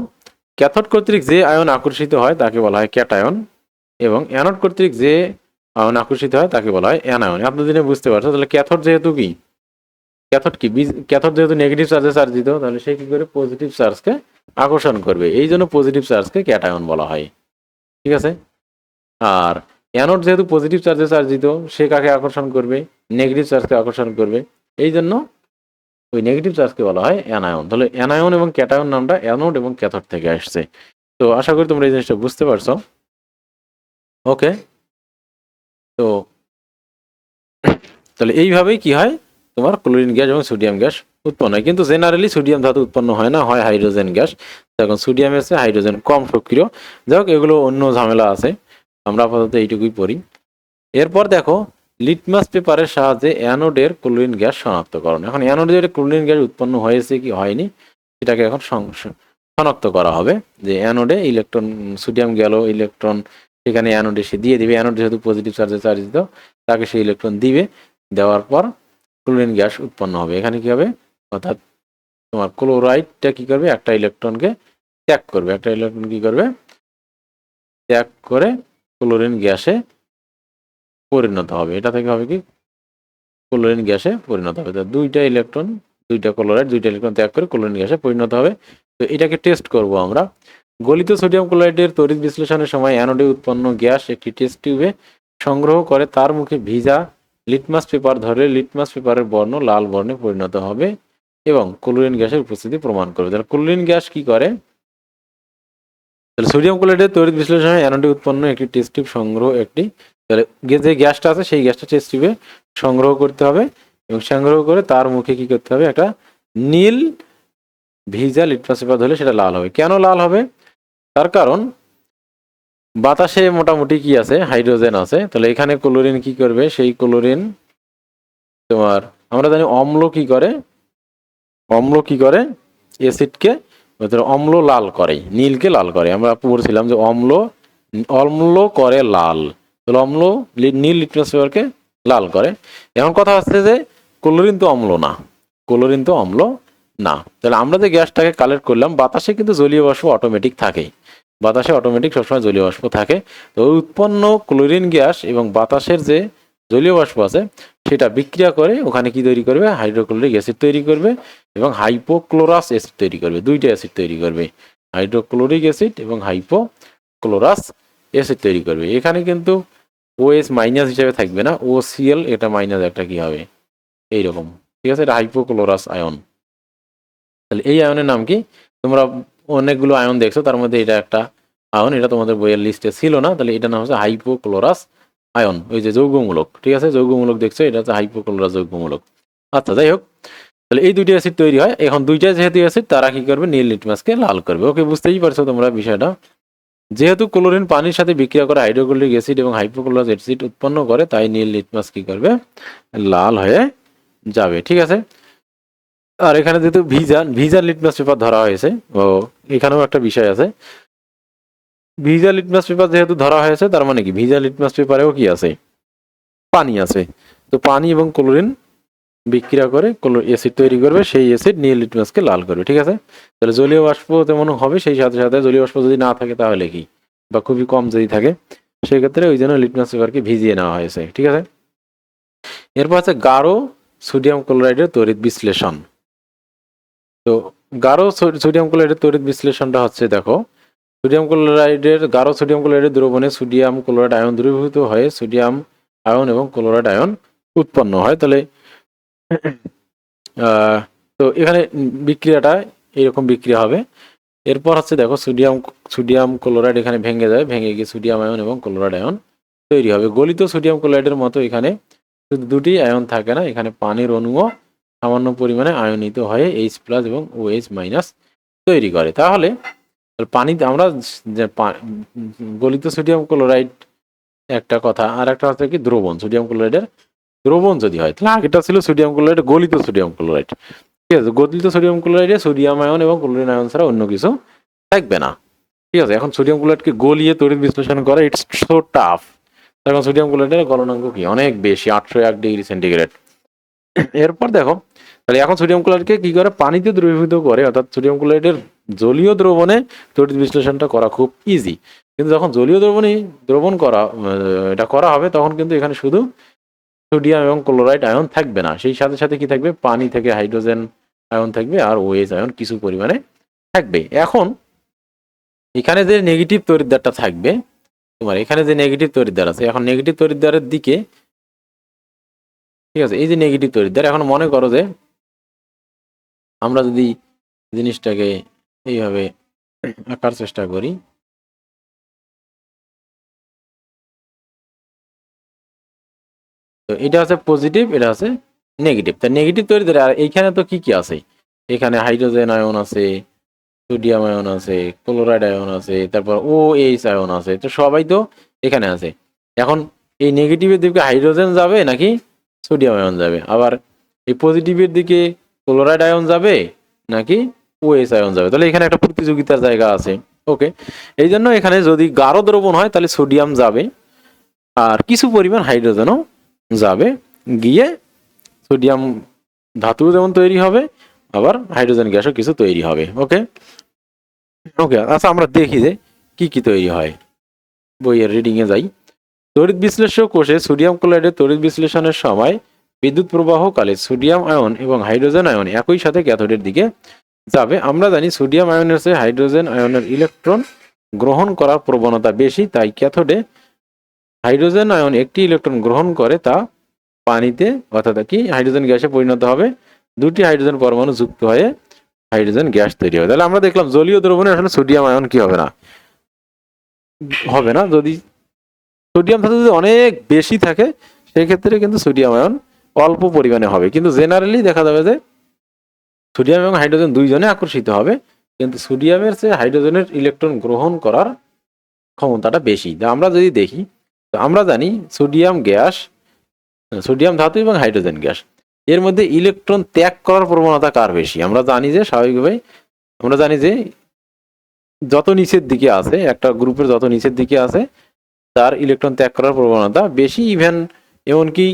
ক্যাথোড কর্তৃক যে আয়ন আকর্ষিত হয় তাকে বলা হয় ক্যাটায়ন, এবং অ্যানোড কর্তৃক যে আয়ন আকর্ষিত হয় তাকে বলা হয় অ্যানায়ন। আপনি দিনে বুঝতে পারছো। তাহলে ক্যাথোড যেহেতু কি, ক্যাথোড কি, ক্যাথোড যেহেতু নেগেটিভ চার্জে চার্জিত, তাহলে সে কি করে পজিটিভ চার্জকে আকর্ষণ করবে, এই জন্য পজিটিভ চার্জকে ক্যাটায়ন বলা হয়, ঠিক আছে। আর অ্যানোড যেহেতু পজিটিভ চার্জে চার্জিত, সে কাকে আকর্ষণ করবে, নেগেটিভ চার্জকে আকর্ষণ করবে, এই জন্য ওই নেগেটিভ চার্জকে বলা হয় অ্যানায়ন। তাহলে অ্যানায়ন এবং ক্যাটায়ন নামটা অ্যানোড এবং ক্যাথোড থেকে আসছে। তো আশা করি তোমরা এই জিনিসটা বুঝতে পারছো। ওকে, তো তাহলে এইভাবেই কি হয়, তোমার ক্লোরিন গ্যাস এবং সোডিয়াম গ্যাস উৎপন্ন হয়। কিন্তু জেনারেলি সোডিয়াম ধাতু উৎপন্ন হয় না, হয় হাইড্রোজেন গ্যাস। এখন সোডিয়ামের চেয়ে হাইড্রোজেন কম সক্রিয়। যাই হোক, এগুলো অন্য ঝামেলা আছে, আমরা আপাতত এইটুকুই পড়ি। এরপর দেখো, লিটমাস পেপারের সাহায্যে অ্যানোডের ক্লোরিন গ্যাস শনাক্তকরণ। এখন অ্যানোডের ক্লোরিন গ্যাস উৎপন্ন হয়েছে কি হয়নি সেটাকে এখন শনাক্ত করা হবে, যে অ্যানোডে ইলেকট্রন, সোডিয়াম গেল, ইলেকট্রন সেখানে অ্যানোডে সে দিয়ে দিবে, অ্যানোড যেহেতু পজিটিভ চার্জে চার্জিত, তাকে সে ইলেকট্রন দিবে, দেওয়ার পর ক্লোরিন গ্যাস উৎপন্ন হবে। এখানে কি হবে, অর্থাৎ তোমার ক্লোরাইডটা কি করবে, একটা ইলেকট্রনকে ত্যাগ করবে, একটা ইলেকট্রন কি করবে, ত্যাগ করে ক্লোরিন গ্যাসে পরিণত হবে। এটা থেকে হবে কি, ক্লোরিন গ্যাসে পরিণত হবে। তো দুইটা ইলেকট্রন, দুইটা ক্লোরাইড, দুইটা ইলেকট্রন ত্যাগ করে ক্লোরিন গ্যাসে পরিণত হবে। তো এটাকে টেস্ট করব আমরা। গলিত সোডিয়াম ক্লোরাইডের তড়িৎ বিশ্লেষণের সময় অ্যানোডে উৎপন্ন গ্যাস একটি টেস্ট টিউবে সংগ্রহ করে তার মুখে ভিজা লিটমাস পেপার ধরে লিটমাস পেপারের বর্ণ লাল বর্ণে পরিণত হবে এবং ক্লোরিন গ্যাসের উপস্থিতি প্রমাণ করবে। তাহলে ক্লোরিন গ্যাস কি করে, তাহলে সোডিয়াম ক্লোরাইডের তড়িৎ বিশ্লেষণে অ্যানোডে উৎপন্ন একটি টেস্ট টিউব সংগ্রহ, একটি, তাহলে যে গ্যাসটা আছে সেই গ্যাসটা টেস্ট টিউবে সংগ্রহ করতে হবে, এবং সংগ্রহ করে তার মুখে কি করতে হবে, একটা নীল ভিজা লিটমাস পেপার ধরলে সেটা লাল হবে। কেন লাল হবে, তার কারণ বাতাসে মোটামুটি কি আছে, হাইড্রোজেন আছে। তাহলে এখানে ক্লোরিন কি করবে, সেই ক্লোরিন তোমার, আমরা জানি অম্ল কি করে, অম্ল কি করে, অ্যাসিডকে, অম্ল লাল করে, নীলকে লাল করে। আমরা পড়ছিলাম যে অম্ল, অম্ল করে লাল। তাহলে অম্ল নীল লিটমাস পেপারকে লাল করে। এখন কথা হচ্ছে যে ক্লোরিন তো অম্ল না, ক্লোরিন তো অম্ল না, তাহলে আমরা যে গ্যাসটাকে কালেক্ট করলাম, বাতাসে কিন্তু জলীয় বাষ্প অটোমেটিক থাকেই, বাতাসে অটোমেটিক সবসময় জলীয় বাষ্প থাকে। তো উৎপন্ন ক্লোরিন গ্যাস এবং বাতাসের যে জলীয় বাষ্প আছে সেটা বিক্রিয়া করে ওখানে কি তৈরি করবে, হাইড্রোক্লোরিক অ্যাসিড তৈরি করবে এবং হাইপোক্লোরাস অ্যাসিড তৈরি করবে, দুইটা অ্যাসিড তৈরি করবে, হাইড্রোক্লোরিক অ্যাসিড এবং হাইপোক্লোরাস অ্যাসিড তৈরি করবে। এখানে কিন্তু OH মাইনাস হিসেবে থাকবে না, OCl এটা মাইনাস একটা কি হবে এইরকম, ঠিক আছে, এটা হাইপোক্লোরাস আয়ন। তাহলে এই আয়নের নাম কি, তোমরা অনেকগুলো আয়ন দেখছো, তার মধ্যে এটা একটা আয়ন, এটা তোমাদের বইয়ের লিস্টে ছিল না, তাহলে এটা নাম হচ্ছে হাইপোক্লোরাস আয়ন, ওই যে যৌগমূলক, ঠিক আছে, যৌগমূলক দেখছো, এটা হচ্ছে হাইপোক্লোরাস যৌগমূলক। আচ্ছা যাই হোক, তাহলে এই দুইটা অ্যাসিড তৈরি হয়, এখন দুইটা যেহেতু অ্যাসিড তারা কি করবে, নীল লিটমাসকে লাল করবে। ওকে, বুঝতেই পারছো তোমরা বিষয়টা। যেহেতু ক্লোরিন পানির সাথে বিক্রিয়া করে হাইড্রোক্লোরিক অ্যাসিড এবং হাইপোক্লোরাস অ্যাসিড উৎপন্ন করে, তাই নীল লিটমাস কি করবে, লাল হয়ে যাবে, ঠিক আছে। আর এখানে যেহেতু ভিজা লিটমাস পেপার ধরা হয়েছে, ও এখানেও একটা বিষয় আছে, ভিজা লিটমাস পেপার যেহেতু ধরা হয়েছে, তার মানে কি ভিজা লিটমাস পেপারেও কি আছে, পানি আছে। তো পানি এবং ক্লোরিন বিক্রিয়া করে অ্যাসিড তৈরি করবে, সেই অ্যাসিড নীল লিটমাসকে লাল করবে, ঠিক আছে। তাহলে জলীয় বাষ্প তেমন হবে, সেই সাথে সাথে জলীয় বাষ্প যদি না থাকে তাহলে কি, বা খুবই কম যদি থাকে, সেক্ষেত্রে ওই জন্য লিটমাস পেপারকে ভিজিয়ে নেওয়া হয়েছে, ঠিক আছে। এরপর আছে গাঢ় সোডিয়াম ক্লোরাইডের তড়িৎ বিশ্লেষণ। তো গাঢ় সোডিয়াম ক্লোরাইডের তড়িৎ বিশ্লেষণটা হচ্ছে, দেখো, গাঢ় সোডিয়াম ক্লোরাইডের দ্রবণে সোডিয়াম ক্লোরাইড আয়ন দ্রবীভূত হয়ে সোডিয়াম আয়ন এবং ক্লোরাইড আয়ন উৎপন্ন হয়। তাহলে তো এখানে বিক্রিয়াটা এইরকম বিক্রিয়া হবে। এরপর হচ্ছে দেখো, সোডিয়াম ক্লোরাইড এখানে ভেঙে যায়, ভেঙে গিয়ে সোডিয়াম আয়ন এবং ক্লোরাইড আয়ন তৈরি হবে। গলিত সোডিয়াম ক্লোরাইডের মতো এখানে শুধু দুটি আয়ন থাকে না, এখানে পানির অণুও সামান্য পরিমাণে আয়নিত হয়ে H+ এবং OH- তৈরি করে। তাহলে পানিতে আমরা যে গলিত সোডিয়াম ক্লোরাইড একটা কথা, আর একটা হচ্ছে কি দ্রবণ সোডিয়াম ক্লোরাইডের দ্রবণ যদি হয়, তাহলে আগেটা ছিল সোডিয়াম ক্লোরাইড, গলিত সোডিয়াম ক্লোরাইড, ঠিক আছে। গলিত সোডিয়াম ক্লোরাইডে সোডিয়াম আয়ন এবং ক্লোরিন আয়ন ছাড়া অন্য কিছু থাকবে না, ঠিক আছে। এখন সোডিয়াম ক্লোরাইডকে গলিয়ে তড়িৎ বিশ্লেষণ করা, ইটস সো টাফ। এখন সোডিয়াম ক্লোরাইডের গলনাঙ্ক কি অনেক বেশি, 801 ডিগ্রি সেন্টিগ্রেড। এরপর দেখো, তাহলে এখন সোডিয়াম ক্লোরাইডকে কি করে, পানিতে দ্রবীভূত করে, অর্থাৎ সোডিয়াম ক্লোরাইডের জলীয় দ্রবণে তড়িৎ বিশ্লেষণটা করা খুব ইজি। কিন্তু যখন জলীয় দ্রবণ করা এটা করা হবে, তখন কিন্তু এখানে শুধু সোডিয়াম এবং ক্লোরাইড আয়ন থাকবে না, সেই সাথে সাথে কি থাকবে, পানি থেকে হাইড্রোজেন আয়ন থাকবে আর OH আয়ন কিছু পরিমাণে থাকবে। এখন এখানে যে নেগেটিভ তড়িৎদ্বারটা থাকবে, তোমার এখানে যে নেগেটিভ তড়িৎদ্বার আছে, এখন নেগেটিভ তড়িৎদ্বারের দিকে, ঠিক আছে, এই যে নেগেটিভ তড়িৎদ্বার, এখন মনে করো যে আমরা যদি জিনিসটাকে এইভাবে আঁকার চেষ্টা করি, তো এটা আছে পজিটিভ, এটা আছে নেগেটিভ। তা নেগেটিভ তড়িৎদ্বার, আর এইখানে তো কি কি আছে, এখানে হাইড্রোজেন আয়ন আছে, সোডিয়াম আয়ন আছে, ক্লোরাইড আয়ন আছে, তারপর OH আয়ন আছে, তো সবাই তো এখানে আছে। এখন এই নেগেটিভের দিকে হাইড্রোজেন যাবে নাকি সোডিয়াম আয়ন যাবে, আবার এই পজিটিভের দিকে ক্লোরাইড আয়ন যাবে নাকি OH আয়ন যাবে, তাহলে এখানে একটা প্রতিযোগিতার জায়গা আছে। ওকে, এই জন্য এখানে যদি গাঢ় দ্রবণ হয় তাহলে সোডিয়াম যাবে আর কিছু পরিমাণ হাইড্রোজেনও যাবে, গিয়ে সোডিয়াম ধাতু যেমন তৈরি হবে, আবার হাইড্রোজেন গ্যাসও কিছু তৈরি হবে। ওকে ওকে আচ্ছা, আমরা দেখি যে কি কি তৈরি হয়, বইয়ের রিডিং এ যাই। তড়িৎ বিশ্লেষক কোষে সোডিয়াম ক্লোরাইডের তড়িৎ বিশ্লেষণের সময় বিদ্যুৎ প্রবাহকালে সোডিয়াম আয়ন এবং হাইড্রোজেন আয়ন একই সাথে ক্যাথোডের দিকে যাবে। আমরা জানি সোডিয়াম আয়নের চেয়ে হাইড্রোজেন আয়নের ইলেকট্রন গ্রহণ করার প্রবণতা বেশি, তাই ক্যাথোডে হাইড্রোজেন আয়ন একটি ইলেকট্রন গ্রহণ করে তা পানিতে অর্থাৎ কি হাইড্রোজেন গ্যাসে পরিণত হবে, দুটি হাইড্রোজেন পরমাণু যুক্ত হয়ে হাইড্রোজেন গ্যাস তৈরি হবে। তাহলে আমরা দেখলাম জলীয় দ্রবণে আসলে সোডিয়াম আয়ন কি হবে না, হবে না। যদি সোডিয়াম ধাতু যদি অনেক বেশি থাকে সেক্ষেত্রে কিন্তু সোডিয়াম আয়ন অল্প পরিমাণে হবে, কিন্তু জেনারেলি দেখা যাবে যে সোডিয়াম এবং হাইড্রোজেন দুইজনে আকর্ষিত হবে, কিন্তু সোডিয়ামের চেয়ে হাইড্রোজেনের ইলেকট্রন গ্রহণ করার ক্ষমতাটা বেশি। আমরা যদি দেখি, তো আমরা জানি সোডিয়াম ধাতু এবং হাইড্রোজেন গ্যাস, এর মধ্যে ইলেকট্রন ত্যাগ করার প্রবণতা কার বেশি। আমরা জানি যে স্বাভাবিকভাবে আমরা জানি যে যত নিচের দিকে আছে, একটা গ্রুপের যত নিচের দিকে আছে তার ইলেকট্রন ত্যাগ করার প্রবণতা বেশি। ইভেন এমনকি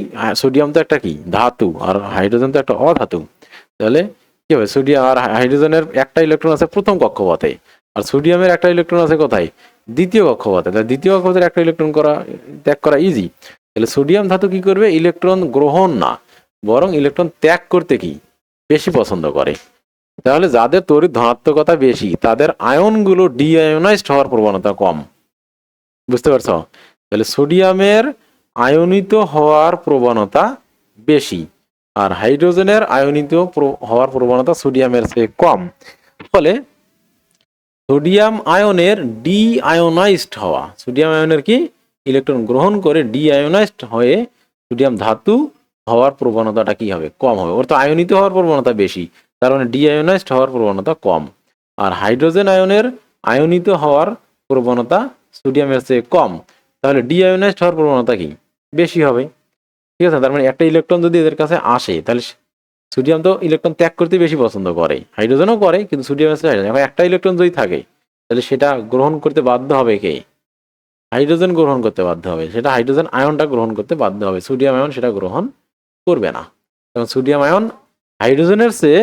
সোডিয়াম তো একটা কি ধাতু, আর হাইড্রোজেন তো একটা অধাতু। তাহলে কি হবে, সোডিয়াম আর হাইড্রোজেনের একটা ইলেকট্রন আছে প্রথম কক্ষপথে, আর সোডিয়ামের একটা ইলেকট্রন আছে কোথায়, দ্বিতীয় কক্ষপথে। তাহলে দ্বিতীয় কক্ষপথের একটা ইলেকট্রন ত্যাগ করা ইজি। তাহলে সোডিয়াম ধাতু কি করবে, ইলেকট্রন গ্রহণ না বরং ইলেকট্রন ত্যাগ করতে কি বেশি পছন্দ করে। তাহলে যাদের তড়িৎ ধনাত্মকতা বেশি তাদের আয়নগুলো ডি আয়োনাইজড হওয়ার প্রবণতা কম। বুঝতে পারছো? তাহলে সোডিয়ামের আয়নিত হওয়ার প্রবণতা বেশি, আর হাইড্রোজেনের আয়নিত হওয়ার প্রবণতা সোডিয়ামের চেয়ে কম। ফলে সোডিয়াম আয়নের ডি আয়োনাইজড হওয়া, সোডিয়াম আয়নের কি ইলেকট্রন গ্রহণ করে ডি আয়োনাইজড হয়ে সোডিয়াম ধাতু হওয়ার প্রবণতাটা কি হবে, কম হবে। ওর তো আয়নিত হওয়ার প্রবণতা বেশি, তার মানে ডি আয়োনাইজড হওয়ার প্রবণতা কম। আর হাইড্রোজেন আয়নের আয়নিত হওয়ার প্রবণতা সোডিয়ামের চেয়ে কম, তাহলে ডি আয়োনাইজড হওয়ার প্রবণতা কি বেশি হবে। ঠিক আছে? তার মানে একটা ইলেকট্রন যদি এদের কাছে আসে, তাহলে সোডিয়াম তো ইলেকট্রন ত্যাগ করতে বেশি পছন্দ করে, হাইড্রোজেনও করে, কিন্তু সোডিয়ামের চেয়ে হাইড্রোজেন। এখন একটা ইলেকট্রন যদি থাকে তাহলে সেটা গ্রহণ করতে বাধ্য হবে কে, হাইড্রোজেন গ্রহণ করতে বাধ্য হবে, সেটা হাইড্রোজেন আয়নটা গ্রহণ করতে বাধ্য হবে, সোডিয়াম আয়ন সেটা গ্রহণ করবে না। কারণ সোডিয়াম আয়ন হাইড্রোজেনের চেয়ে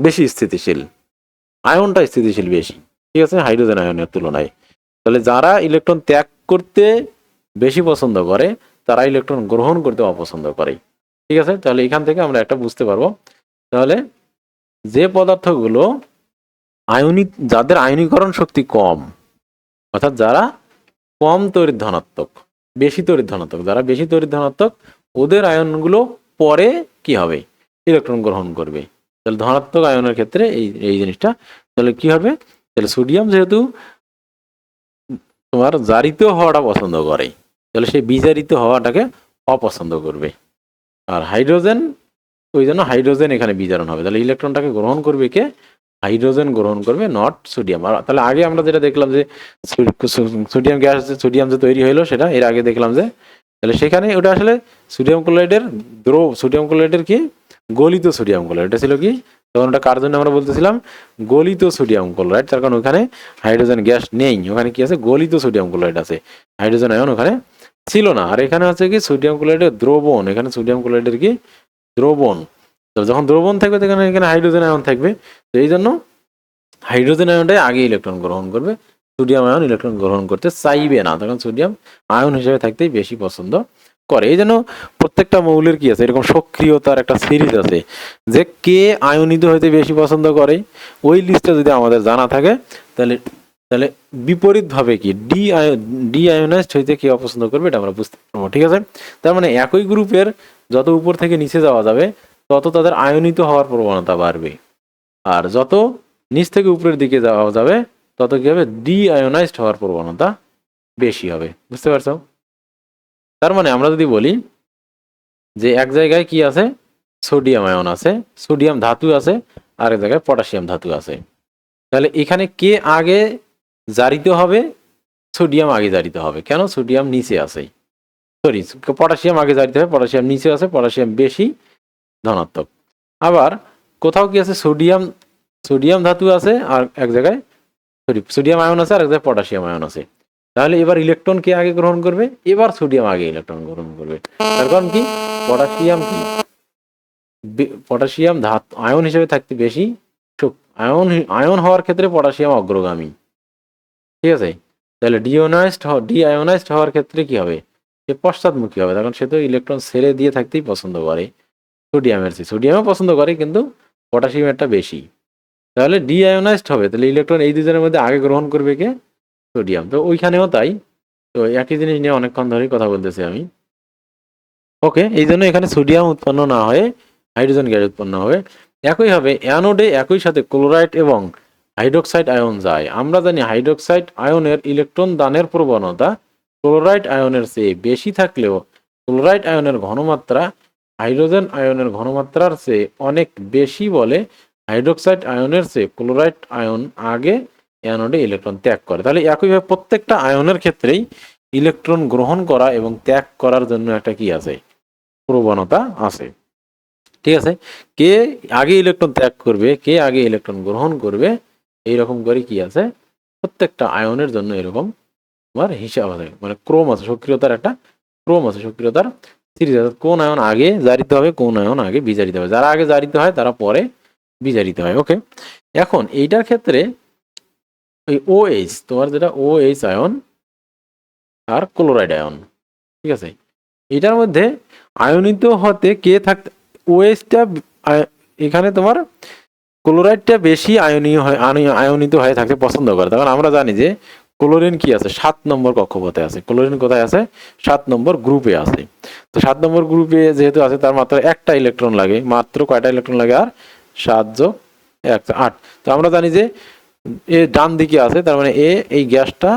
বেশি স্থিতিশীল, আয়নটা স্থিতিশীল বেশি, ঠিক আছে, হাইড্রোজেন আয়নের তুলনায়। তাহলে যারা ইলেকট্রন ত্যাগ করতে বেশি পছন্দ করে তারা ইলেকট্রন গ্রহণ করতে অপছন্দ করে। ঠিক আছে? তাহলে এখান থেকে আমরা একটা বুঝতে পারবো, তাহলে যে পদার্থগুলো যাদের আয়নীকরণ শক্তি কম, অর্থাৎ যারা কম তড়িৎ ধনাত্মক, বেশি তড়িৎ ধনাত্মক, যারা বেশি তড়িৎ ধনাত্মক ওদের আয়নগুলো পরে কি হবে, ইলেকট্রন গ্রহণ করবে। তাহলে ধনাত্মক আয়নের ক্ষেত্রে এই এই জিনিসটা, তাহলে কি হবে, তাহলে সোডিয়াম যেহেতু তোমার জারিত হওয়াটা পছন্দ করে, তাহলে সে বিজারিত হওয়াটাকে অপছন্দ করবে। আর হাইড্রোজেন, ওই জন্য হাইড্রোজেন এখানে বিজারণ হবে। তাহলে ইলেকট্রনটাকে গ্রহণ করবে কে, হাইড্রোজেন গ্রহণ করবে, নট সোডিয়াম। আর তাহলে আগে আমরা যেটা দেখলাম যে সোডিয়াম গ্যাস, সোডিয়াম যে তৈরি হইলো সেটা এর আগে দেখলাম যে, তাহলে সেখানে ওটা আসলে সোডিয়াম ক্লোরাইডের সোডিয়াম ক্লোরাইডের কি গলিত সোডিয়াম ক্লোরাইড, এটা ছিল কি, তখন ওটা কার জন্য আমরা বলতেছিলাম, গলিত সোডিয়াম ক্লোরাইড। তার কারণ ওখানে হাইড্রোজেন গ্যাস নেই, ওখানে কি আছে, গলিত সোডিয়াম ক্লোরাইড আছে, হাইড্রোজেন আয়ন ওখানে ছিল না। আর এখানে হচ্ছে কি সোডিয়াম ক্লোরাইডের দ্রবণ, এখানে সোডিয়াম ক্লোরাইডের কি দ্রবণ। তো যখন দ্রবণ থাকবে তখন এখানে হাইড্রোজেন আয়ন থাকবে, তো এই জন্য হাইড্রোজেন আয়নটাই আগে ইলেকট্রন গ্রহণ করবে, সোডিয়াম আয়ন ইলেকট্রন গ্রহণ করতে চাইবে না, তখন সোডিয়াম আয়ন হিসেবে থাকতেই বেশি পছন্দ করে। এই জন্য প্রত্যেকটা মৌলের কি আছে, এরকম সক্রিয়তার একটা সিরিজ আছে, যে কে আয়নিত হইতে বেশি পছন্দ করে, ওই লিস্টটা যদি আমাদের জানা থাকে তাহলে তাহলে বিপরীত ভাবে কি ডি আয়োনাইজড হইতে কে অপছন্দ করবে এটা আমরা বুঝতে পারবো। ঠিক আছে? তার মানে একই গ্রুপের যত উপর থেকে নিচে যাওয়া যাবে তত তাদের আয়নিত হওয়ার প্রবণতা বাড়বে, আর যত নিচ থেকে উপরের দিকে যাওয়া যাবে তত কি হবে, ডি আয়োনাইজড হওয়ার প্রবণতা বেশি হবে। বুঝতে পারছো? তার মানে আমরা যদি বলি যে এক জায়গায় কি আছে, সোডিয়াম আয়ন আছে, সোডিয়াম ধাতু আছে, আর এক জায়গায় পটাশিয়াম ধাতু আছে, তাহলে এখানে কে আগে জারিত হবে, সোডিয়াম আগে জারিত হবে। কেন, সোডিয়াম নিচে আছে, সরি পটাশিয়াম আগে জারিত হবে, পটাশিয়াম নিচে আছে, পটাশিয়াম বেশি ধনাত্মক। আবার কোথাও কি আছে, সোডিয়াম ধাতু আছে আর এক জায়গায় সোডিয়াম আয়ন আছে আর এক জায়গায় পটাশিয়াম আয়ন আছে, তাহলে এবার ইলেকট্রন কে আগে গ্রহণ করবে, এবার সোডিয়াম আগে ইলেকট্রন গ্রহণ করবে। তার কারণ কি, পটাশিয়াম আয়ন হিসেবে থাকতে বেশি আয়ন হওয়ার ক্ষেত্রে পটাশিয়াম অগ্রগামী। ঠিক আছে? তাহলে ডি আয়োনাইজড হওয়ার ক্ষেত্রে কি হবে, সে পশ্চাৎমুখী হবে, কারণ সে তো ইলেকট্রন ছেড়ে দিয়ে থাকতেই পছন্দ করে সোডিয়ামের চেয়ে। সোডিয়ামও পছন্দ করে কিন্তু পটাশিয়ামেরটা বেশি, তাহলে ডি আয়োনাইজড হবে। তাহলে ইলেকট্রন এই দুজনের মধ্যে আগে গ্রহণ করবে কে, সোডিয়াম। তো ওইখানেও তাই। তো একই জিনিস নিয়ে অনেকক্ষণ ধরেই কথা বলতেছি আমি। ওকে, এই জন্য এখানে সোডিয়াম উৎপন্ন না হয়ে হাইড্রোজেন গ্যাস উৎপন্ন হবে। একইভাবে অ্যানোডে একই সাথে ক্লোরাইড এবং হাইড্রোক্সাইড আয়ন যায়। আমরা জানি হাইড্রোক্সাইড আয়নের ইলেকট্রন দানের প্রবণতা ক্লোরাইড আয়নের চেয়ে বেশি থাকলেও ক্লোরাইড আয়নের ঘনমাত্রা হাইড্রোজেন আয়নের ঘনমাত্রার চেয়ে অনেক বেশি বলে হাইড্রোক্সাইড আয়নের চেয়ে ক্লোরাইড আয়ন আগে অ্যানোডে ইলেকট্রন ত্যাগ করে। তাহলে একইভাবে প্রত্যেকটা আয়নের ক্ষেত্রেই ইলেকট্রন গ্রহণ করা এবং ত্যাগ করার জন্য একটা কি আছে, প্রবণতা আছে। ঠিক আছে? কে আগে ইলেকট্রন ত্যাগ করবে, কে আগে ইলেকট্রন গ্রহণ করবে, এইরকম করে কি আছে, প্রত্যেকটা আয়নের জন্য এরকম তোমার হিসাব আছে, মানে ক্রম আছে, সক্রিয়তার একটা ক্রম আছে, সক্রিয়তার সিরিজ আছে, কোন আয়ন আগে জারিত হবে, কোন আয়ন আগে বিজারিত হবে, যারা আগে জারিত হয় তারা পরে বিজারিত হয়। ওকে, এখন এইটার ক্ষেত্রে ওই OH, তোমার যেটা OH আয়ন আর ক্লোরাইড আয়ন, ঠিক আছে, এটার মধ্যে আয়নিত হতে কে থাকতে, OH-টা এখানে তোমার ক্লোরাইডটা বেশি আয়নিত হয়ে থাকতে পছন্দ করে। তখন আমরা জানি যে ক্লোরিন কি আছে, 7 নম্বর কক্ষপথে আছে। ক্লোরিন কোথায় আছে? 7 নম্বর গ্রুপে আছে। তো 7 নম্বর গ্রুপে যেহেতু আছে, তার মাত্র একটা ইলেকট্রন লাগে, মাত্র কয়টা ইলেকট্রন লাগে? আর 7 যোগ 1 8। তো আমরা জানি যে এ ডান দিকে আছে, তার মানে এই গ্যাসটা,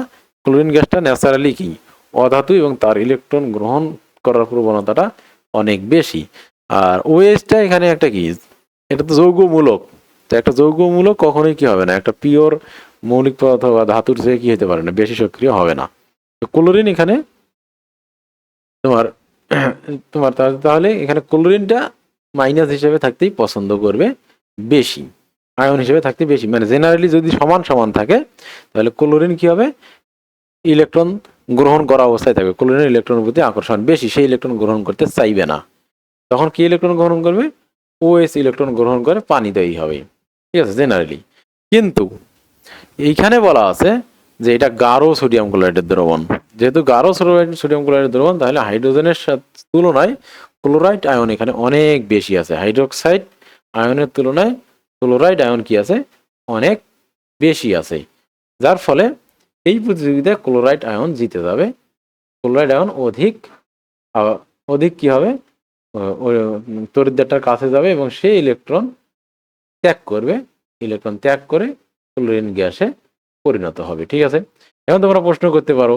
ক্লোরিন গ্যাসটা ন্যাচারালি কি অধাতু এবং তার ইলেকট্রন গ্রহণ করার প্রবণতাটা অনেক বেশি। আর ওএসটা এখানে একটা কি, এটা তো যৌগমূলক। তো একটা যৌগমূলক কখনোই কি হবে না, একটা পিওর মৌলিক পদার্থ বা ধাতুর চেয়ে কি হতে পারে না, বেশি সক্রিয় হবে না। তো ক্লোরিন এখানে তোমার তোমার তাহলে এখানে ক্লোরিনটা মাইনাস হিসেবে থাকতেই পছন্দ করবে বেশি, আয়ন হিসেবে থাকতে বেশি, মানে জেনারেলি যদি সমান সমান থাকে তাহলে ক্লোরিন কি হবে, ইলেকট্রন গ্রহণ করা অবস্থায় থাকবে, ক্লোরিনের ইলেকট্রনের প্রতি আকর্ষণ বেশি, সেই ইলেকট্রন গ্রহণ করতে চাইবে না। তখন কি ইলেকট্রন গ্রহণ করবে? OH ইলেকট্রন গ্রহণ করে পানিতেই হবে, ঠিক আছে, জেনারেলি। কিন্তু এইখানে বলা আছে যে এটা গাঢ় সোডিয়াম ক্লোরাইডের দ্রবণ। যেহেতু গাঢ় সোডিয়াম ক্লোরাইডের দ্রবণ, তাহলে হাইড্রোজেনের তুলনায় ক্লোরাইড আয়ন এখানে অনেক বেশি আছে। হাইড্রোক্সাইড আয়নের তুলনায় ক্লোরাইড আয়ন কি আছে, অনেক বেশি আছে, যার ফলে এই প্রতিযোগিতায় ক্লোরাইড আয়ন জিতে যাবে। ক্লোরাইড আয়ন অধিক কি হবে, তড়িৎদ্বারটার কাছে যাবে এবং সেই ইলেকট্রন ত্যাগ করে ক্লোরিন গ্যাসে পরিণত হবে, ঠিক আছে। এখন তোমরা প্রশ্ন করতে পারো,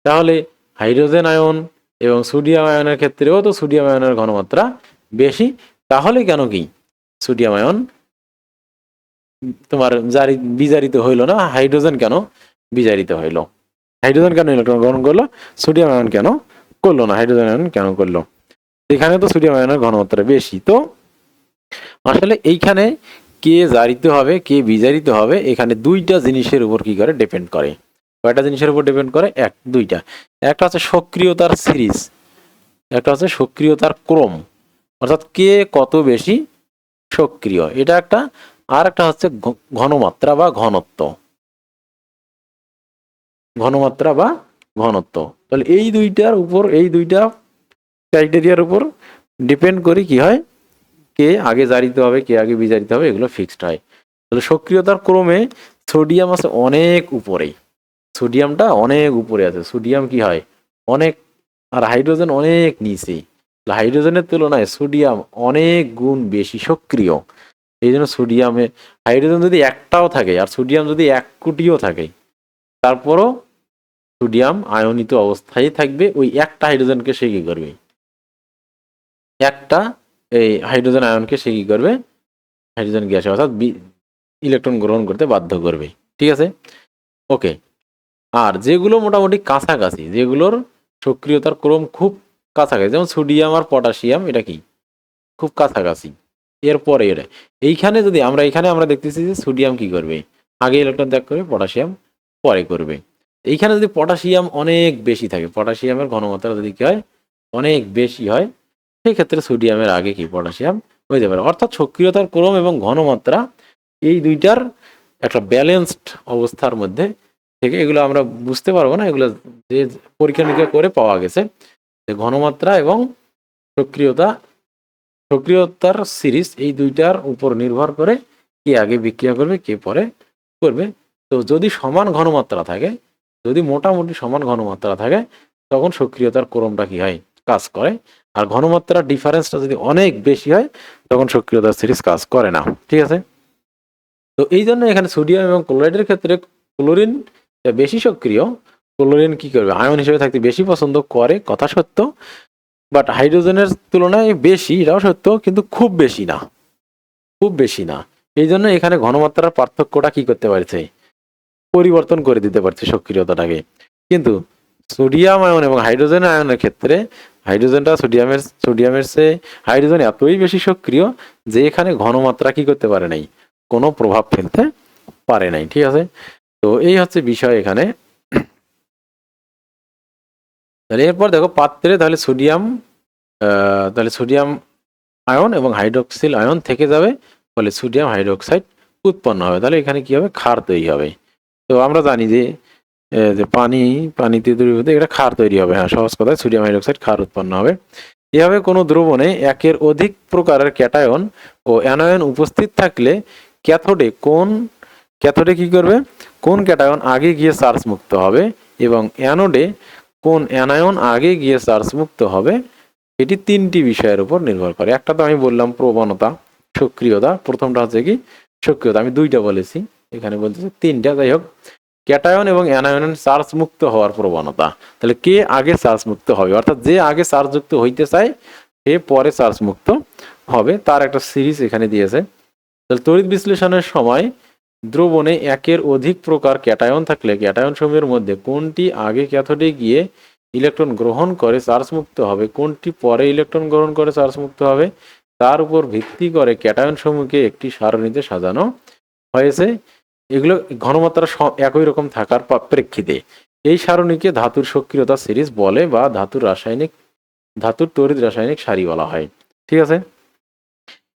তাহলে হাইড্রোজেন আয়ন এবং সোডিয়াম আয়নের ক্ষেত্রেও তো সোডিয়াম আয়নের ঘনমাত্রা বেশি, তাহলে কেন কি সোডিয়াম আয়ন তোমার বিজারিত হইল না, হাইড্রোজেন কেন বিজারিত হইল? হাইড্রোজেন কেন ইলেকট্রন গ্রহণ করলো, সোডিয়াম আয়ন কেন করলো না? হাইড্রোজেন আয়ন কেন করলো? এখানে তো সোডিয়াম আয়নের ঘনমাত্রা বেশি। তো আসলে এইখানে কে জারিত হবে, কে বিজারিত হবে, এখানে দুইটা জিনিসের উপর কি করে ডিপেন্ড করে। কয়টা জিনিসের উপর ডিপেন্ড করে? দুইটা। একটা হচ্ছে সক্রিয়তার সিরিজ, একটা হচ্ছে সক্রিয়তার ক্রম, অর্থাৎ কে কত বেশি সক্রিয়, এটা একটা। আর একটা হচ্ছে ঘনমাত্রা বা ঘনত্ব, তাহলে এই দুইটা ক্রাইটেরিয়ার উপর ডিপেন্ড করে কি হয়, কে আগে জারিত হবে, কে আগে বিজারিত হবে, এগুলো ফিক্সড হয়। তাহলে সক্রিয়তার ক্রমে সোডিয়াম আছে অনেক উপরে, সোডিয়ামটা অনেক উপরে আছে, সোডিয়াম কি হয় অনেক, আর হাইড্রোজেন অনেক নিচে। হাইড্রোজেনের তুলনায় সোডিয়াম অনেক গুণ বেশি সক্রিয়। এই জন্য হাইড্রোজেন যদি একটাও থাকে আর সোডিয়াম যদি 1 কোটিও থাকে, তারপরও সোডিয়াম আয়নিত অবস্থায় থাকবে। ওই একটা হাইড্রোজেনকে সে কি করবে, একটা এই হাইড্রোজেন আয়নকে সে কি করবে, হাইড্রোজেন গ্যাসে অর্থাৎ ইলেকট্রন গ্রহণ করতে বাধ্য করবে, ঠিক আছে। ওকে, আর যেগুলো মোটামুটি কাছাকাছি, যেগুলোর সক্রিয়তার ক্রম খুব কাছাকাছি, যেমন সোডিয়াম আর পটাশিয়াম, এটা কি খুব কাছাকাছি, এরপরে এটা এখানে আমরা দেখতেছি যে সোডিয়াম কি করবে, আগে ইলেকট্রন ত্যাগ করবে, পটাশিয়াম পরে করবে। এইখানে যদি পটাশিয়াম অনেক বেশি থাকে, পটাশিয়ামের ঘনমাত্রা যদি কি হয় অনেক বেশি হয়, সেই ক্ষেত্রে সোডিয়ামের আগে কি পটাশিয়াম হয়ে যাবে। অর্থাৎ সক্রিয়তার ক্রম এবং ঘনমাত্রা এই দুইটার একটা ব্যালেন্সড অবস্থার মধ্যে থেকে, এগুলো আমরা বুঝতে পারবো না, এগুলো যে পরীক্ষা নিরীক্ষা করে পাওয়া গেছে যে ঘনমাত্রা এবং সক্রিয়তার সিরিজ এই দুইটার উপর নির্ভর করে কে আগে বিক্রিয়া করবে, কে পরে করবে। তো যদি সমান ঘনমাত্রা থাকে, যদি মোটামুটি সমান ঘনমাত্রা থাকে, তখন সক্রিয়তার ক্রমটা কি হয় কাজ করে। আর ঘনমাত্রার ডিফারেন্সটা যদি অনেক বেশি হয়, তখন সক্রিয়তার সিরিজ কাজ করে না, ঠিক আছে। তো এই জন্য এখানে সোডিয়াম এবং ক্লোরাইডের ক্ষেত্রে ক্লোরিন বেশি সক্রিয়, ক্লোরিন কি করবে আয়ন হিসেবে থাকতে বেশি পছন্দ করে, কথা সত্য, বাট হাইড্রোজেনের তুলনায় বেশি, এটাও সত্য, কিন্তু খুব বেশি না। এই জন্য এখানে ঘনমাত্রার পার্থক্যটা কি করতে পারছে, পরিবর্তন করে দিতে পারছে সক্রিয়তাটাকে। কিন্তু সোডিয়াম আয়ন এবং হাইড্রোজেন আয়নের ক্ষেত্রে সোডিয়ামের চেয়ে হাইড্রোজেন এতই বেশি সক্রিয় যে এখানে ঘনমাত্রা কি করতে পারে নাই, কোনো প্রভাব ফেলতে পারে নাই, ঠিক আছে। তো এই হচ্ছে বিষয় এখানে। তাহলে এরপর দেখো পাত্রে তাহলে সোডিয়াম আয়ন এবং হাইড্রোক্সিল আয়ন থেকে যাবে, ফলে সোডিয়াম হাইড্রোক্সাইড উৎপন্ন হবে। তাহলে এখানে কি হবে, ক্ষার তৈরি হবে। তো আমরা জানি যে পানিতে দ্রবীভূত এটা ক্ষার তৈরি হবে। হ্যাঁ, সহজ কথায় সোডিয়াম হাইড্রোক্সাইড ক্ষার উৎপন্ন হবে। এভাবে কোনো দ্রবণে একের অধিক প্রকারের ক্যাটায়ন ও অ্যানায়ন উপস্থিত থাকলে ক্যাথোডে কি করবে, কোন ক্যাটায়ন আগে গিয়ে চার্জ মুক্ত হবে এবং অ্যানোডে কোন অ্যানায়ন আগে গিয়ে চার্জ মুক্ত হবে, এটি তিনটি বিষয়ের উপর নির্ভর করে। একটা তো আমি বললাম প্রবণতা, সক্রিয়তা, প্রথমটা হচ্ছে কি সক্রিয়তা, আমি দুইটা বলেছি, এখানে বলতেছে তিনটা। যাই হোক, ক্যাটায়ন এবং অ্যানায়ন চার্জ মুক্ত হওয়ার প্রবণতা, তাহলে কে আগে চার্জ মুক্ত হবে, অর্থাৎ যে আগে চার্জ যুক্ত হইতে চায় সে পরে চার্জ মুক্ত হবে, তার একটা সিরিজ এখানে দিয়েছে। তাহলে তড়িৎ বিশ্লেষণের সময় দ্রবণে একের অধিক প্রকার ক্যাটায়ন থাকলে ক্যাটায়ন সমূহের মধ্যে কোনটি আগে ক্যাথোডে গিয়ে ইলেকট্রন গ্রহণ করে চার্জ মুক্ত হবে, কোনটি পরে ইলেকট্রন গ্রহণ করে চার্জ মুক্ত হবে, তার উপর ভিত্তি করে ক্যাটায়ন সমূহকে একটি সারণীতে সাজানো হয়েছে। এগুলো ঘনমাত্রা একই রকম থাকার প্রেক্ষিতে এই সারণীকে ধাতুর সক্রিয়তা সিরিজ বলে বা ধাতুর তড়িৎ রাসায়নিক সারি বলা হয়। ঠিক আছে,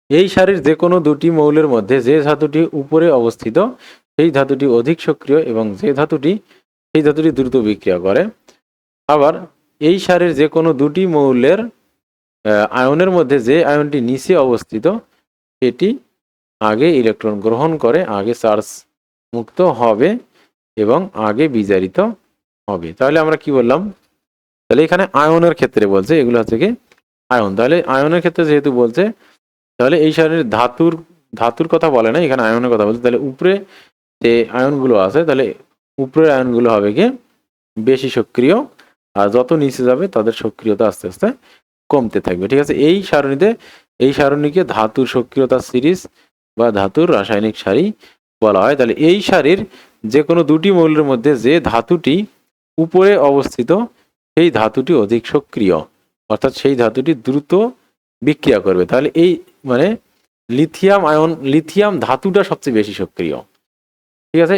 এই সারির যে কোনো দুটি মৌলের মধ্যে যে ধাতুটি উপরে অবস্থিত সেই ধাতুটি অধিক সক্রিয় এবং সেই ধাতুটি দ্রুত বিক্রিয়া করে। আবার এই সারির যে কোনো দুটি মৌলের আয়নের মধ্যে যে আয়নটি নিচে অবস্থিত সেটি আগে ইলেকট্রন গ্রহণ করে আগে চার্জ মুক্ত হবে এবং আগে বিজারিত হবে। তাহলে আমরা কি বললাম, তাহলে এখানে আয়নের ক্ষেত্রে বলছে, এগুলো হচ্ছে কি আয়ন। তাহলে আয়নের ক্ষেত্রে যেহেতু বলছে, তাহলে এই সারির ধাতুর কথা বলে না, এখানে আয়নের কথা বলছে। তাহলে উপরে যে আয়নগুলো আছে, তাহলে উপরের আয়নগুলো হবে কি বেশি সক্রিয়, আর যত নিচে যাবে তাদের সক্রিয়তা আস্তে আস্তে কমতে থাকবে। ঠিক আছে, এই সারণীকে ধাতুর সক্রিয়তা সিরিজ বা ধাতুর রাসায়নিক সারি বলা হয়। তাহলে এই সারির যে কোনো দুটি মৌলের মধ্যে যে ধাতুটি উপরে অবস্থিত সেই ধাতুটি অধিক সক্রিয়, অর্থাৎ সেই ধাতুটি দ্রুত বিক্রিয়া করবে। তাহলে এই মানে লিথিয়াম ধাতুটা সবচেয়ে বেশি সক্রিয়। ঠিক আছে,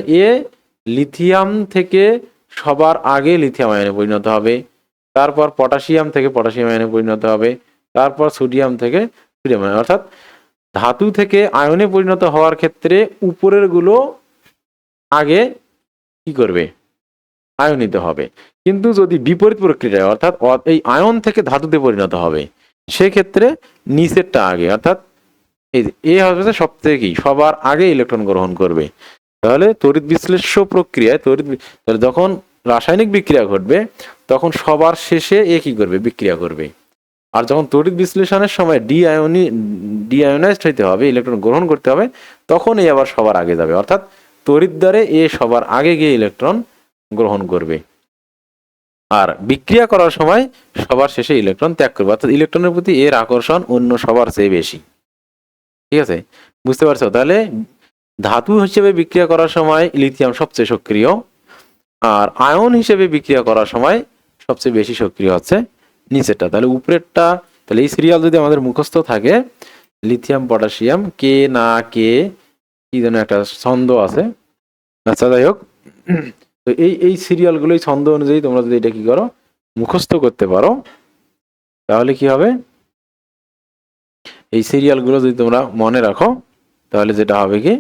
লিথিয়াম থেকে সবার আগে লিথিয়াম আয়নে পরিণত হবে, তারপর পটাশিয়াম থেকে পটাশিয়াম আয়নে পরিণত হবে, তারপর সোডিয়াম থেকে সোডিয়াম আয়নে, অর্থাৎ ধাতু থেকে আয়নে পরিণত হওয়ার ক্ষেত্রে উপরের গুলো আগে কি করবে, আয়নিত হবে। কিন্তু যদি বিপরীত প্রক্রিয়া, অর্থাৎ এই আয়ন থেকে ধাতুতে পরিণত হবে, সেক্ষেত্রে নিচেরটা আগে, অর্থাৎ এই হবে সবথেকে কি সবার আগে ইলেকট্রন গ্রহণ করবে। তাহলে তড়িৎ বিশ্লেষ্য প্রক্রিয়ায় তাহলে যখন রাসায়নিক বিক্রিয়া ঘটবে তখন সবার শেষে কি করবে, বিক্রিয়া করবে। আর যখন তড়িৎ বিশ্লেষণের সময় ডিআয়োনাইজড হইতে হবে, ইলেকট্রন গ্রহণ করতে হবে, তখন আবার সবার আগে যাবে, অর্থাৎ তড়িৎ দ্বারে সবার আগে গিয়ে ইলেকট্রন গ্রহণ করবে, আর বিক্রিয়া করার সময় সবার শেষে ইলেকট্রন ত্যাগ করবে, অর্থাৎ ইলেকট্রনের প্রতি এর আকর্ষণ অন্য সবার চেয়ে বেশি। ঠিক আছে, বুঝতে পারছো? তাহলে ধাতু হিসেবে বিক্রিয়া করার সময় লিথিয়াম সবচেয়ে সক্রিয়, আর আয়ন হিসেবে বিক্রিয়া করার সময় সবচেয়ে বেশি সক্রিয় হচ্ছে নিচেরটা। তাহলে উপরেরটা, তাহলে এই সিরিয়াল যদি আমাদের মুখস্থ থাকে, লিথিয়াম পটাশিয়াম কে না কে কি যেন একটা ছন্দ আছে, আচ্ছা যাই হোক, তো এই সিরিয়ালগুলো এই ছন্দ অনুযায়ী তোমরা যদি এটা কি করো, মুখস্থ করতে পারো, তাহলে কি হবে, এই সিরিয়ালগুলো যদি তোমরা মনে রাখো, তাহলে যেটা হবে কি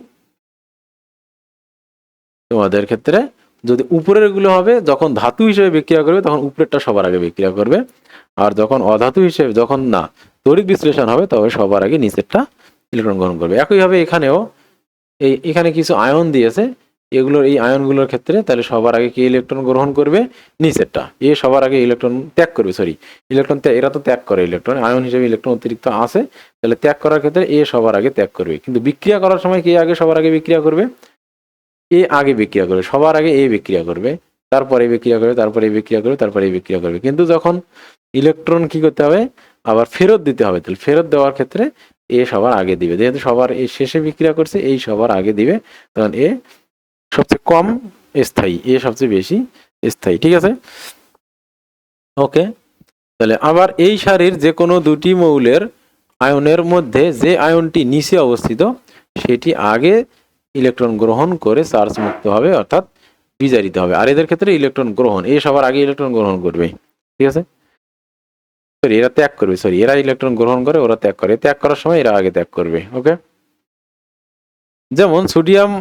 তোমাদের ক্ষেত্রে, যদি উপরের গুলো হবে যখন ধাতু হিসেবে বিক্রিয়া করবে তখন উপরেরটা সবার আগে বিক্রিয়া করবে, আর যখন অধাতু হিসেবে, যখন না তড়িৎ বিশ্লেষণ হবে তবে সবার আগে নিচেরটা ইলেকট্রন গ্রহণ করবে। একইভাবে এখানেও এখানে কিছু আয়ন দিয়েছে, এই আয়নগুলোর ক্ষেত্রে তাহলে সবার আগে কি ইলেকট্রন গ্রহণ করবে, নিচেরটা। সবার আগে ইলেকট্রন ত্যাগ করবে, এরা তো ত্যাগ করে ইলেকট্রন, আয়ন হিসেবে ইলেকট্রন অতিরিক্ত আছে, তাহলে ত্যাগ করার ক্ষেত্রে সবার আগে ত্যাগ করবে। কিন্তু বিক্রিয়া করার সময় কে আগে সবার আগে বিক্রিয়া করবে, আগে বিক্রিয়া করবে, সবার আগে বিক্রিয়া করবে, তারপরে বিক্রিয়া করবে, তারপরে বিক্রিয়া করবে, তারপরে বিক্রিয়া করবে। কিন্তু যখন ইলেকট্রন কি করতে হবে, আবার ফেরত দিতে হবে, তাহলে ফেরত দেওয়ার ক্ষেত্রে সবার আগে দিবে, যেহেতু সবার শেষে বিক্রিয়া করছে, সবার আগে দিবে, তখন সবচেয়ে কম স্থায়ী, সবচেয়ে বেশি স্থায়ী। ঠিক আছে, ওকে। তাহলে আবার এই সারির যে কোনো দুটি মৌলের আয়নের মধ্যে যে আয়নটি নিচে অবস্থিত সেটি আগে ইলেকট্রন গ্রহণ করে চার্জ মুক্ত হবে, অর্থাৎ বিজারিত হবে। আর এদের ক্ষেত্রে ইলেকট্রন গ্রহণ, সবার আগে ইলেকট্রন গ্রহণ করবে। ঠিক আছে, সরি এরা ত্যাগ করবে, সরি এরা ইলেকট্রন গ্রহণ করে, ওরা ত্যাগ করে, ত্যাগ করার সময় এরা আগে ত্যাগ করবে। ওকে, যেমন সোডিয়াম,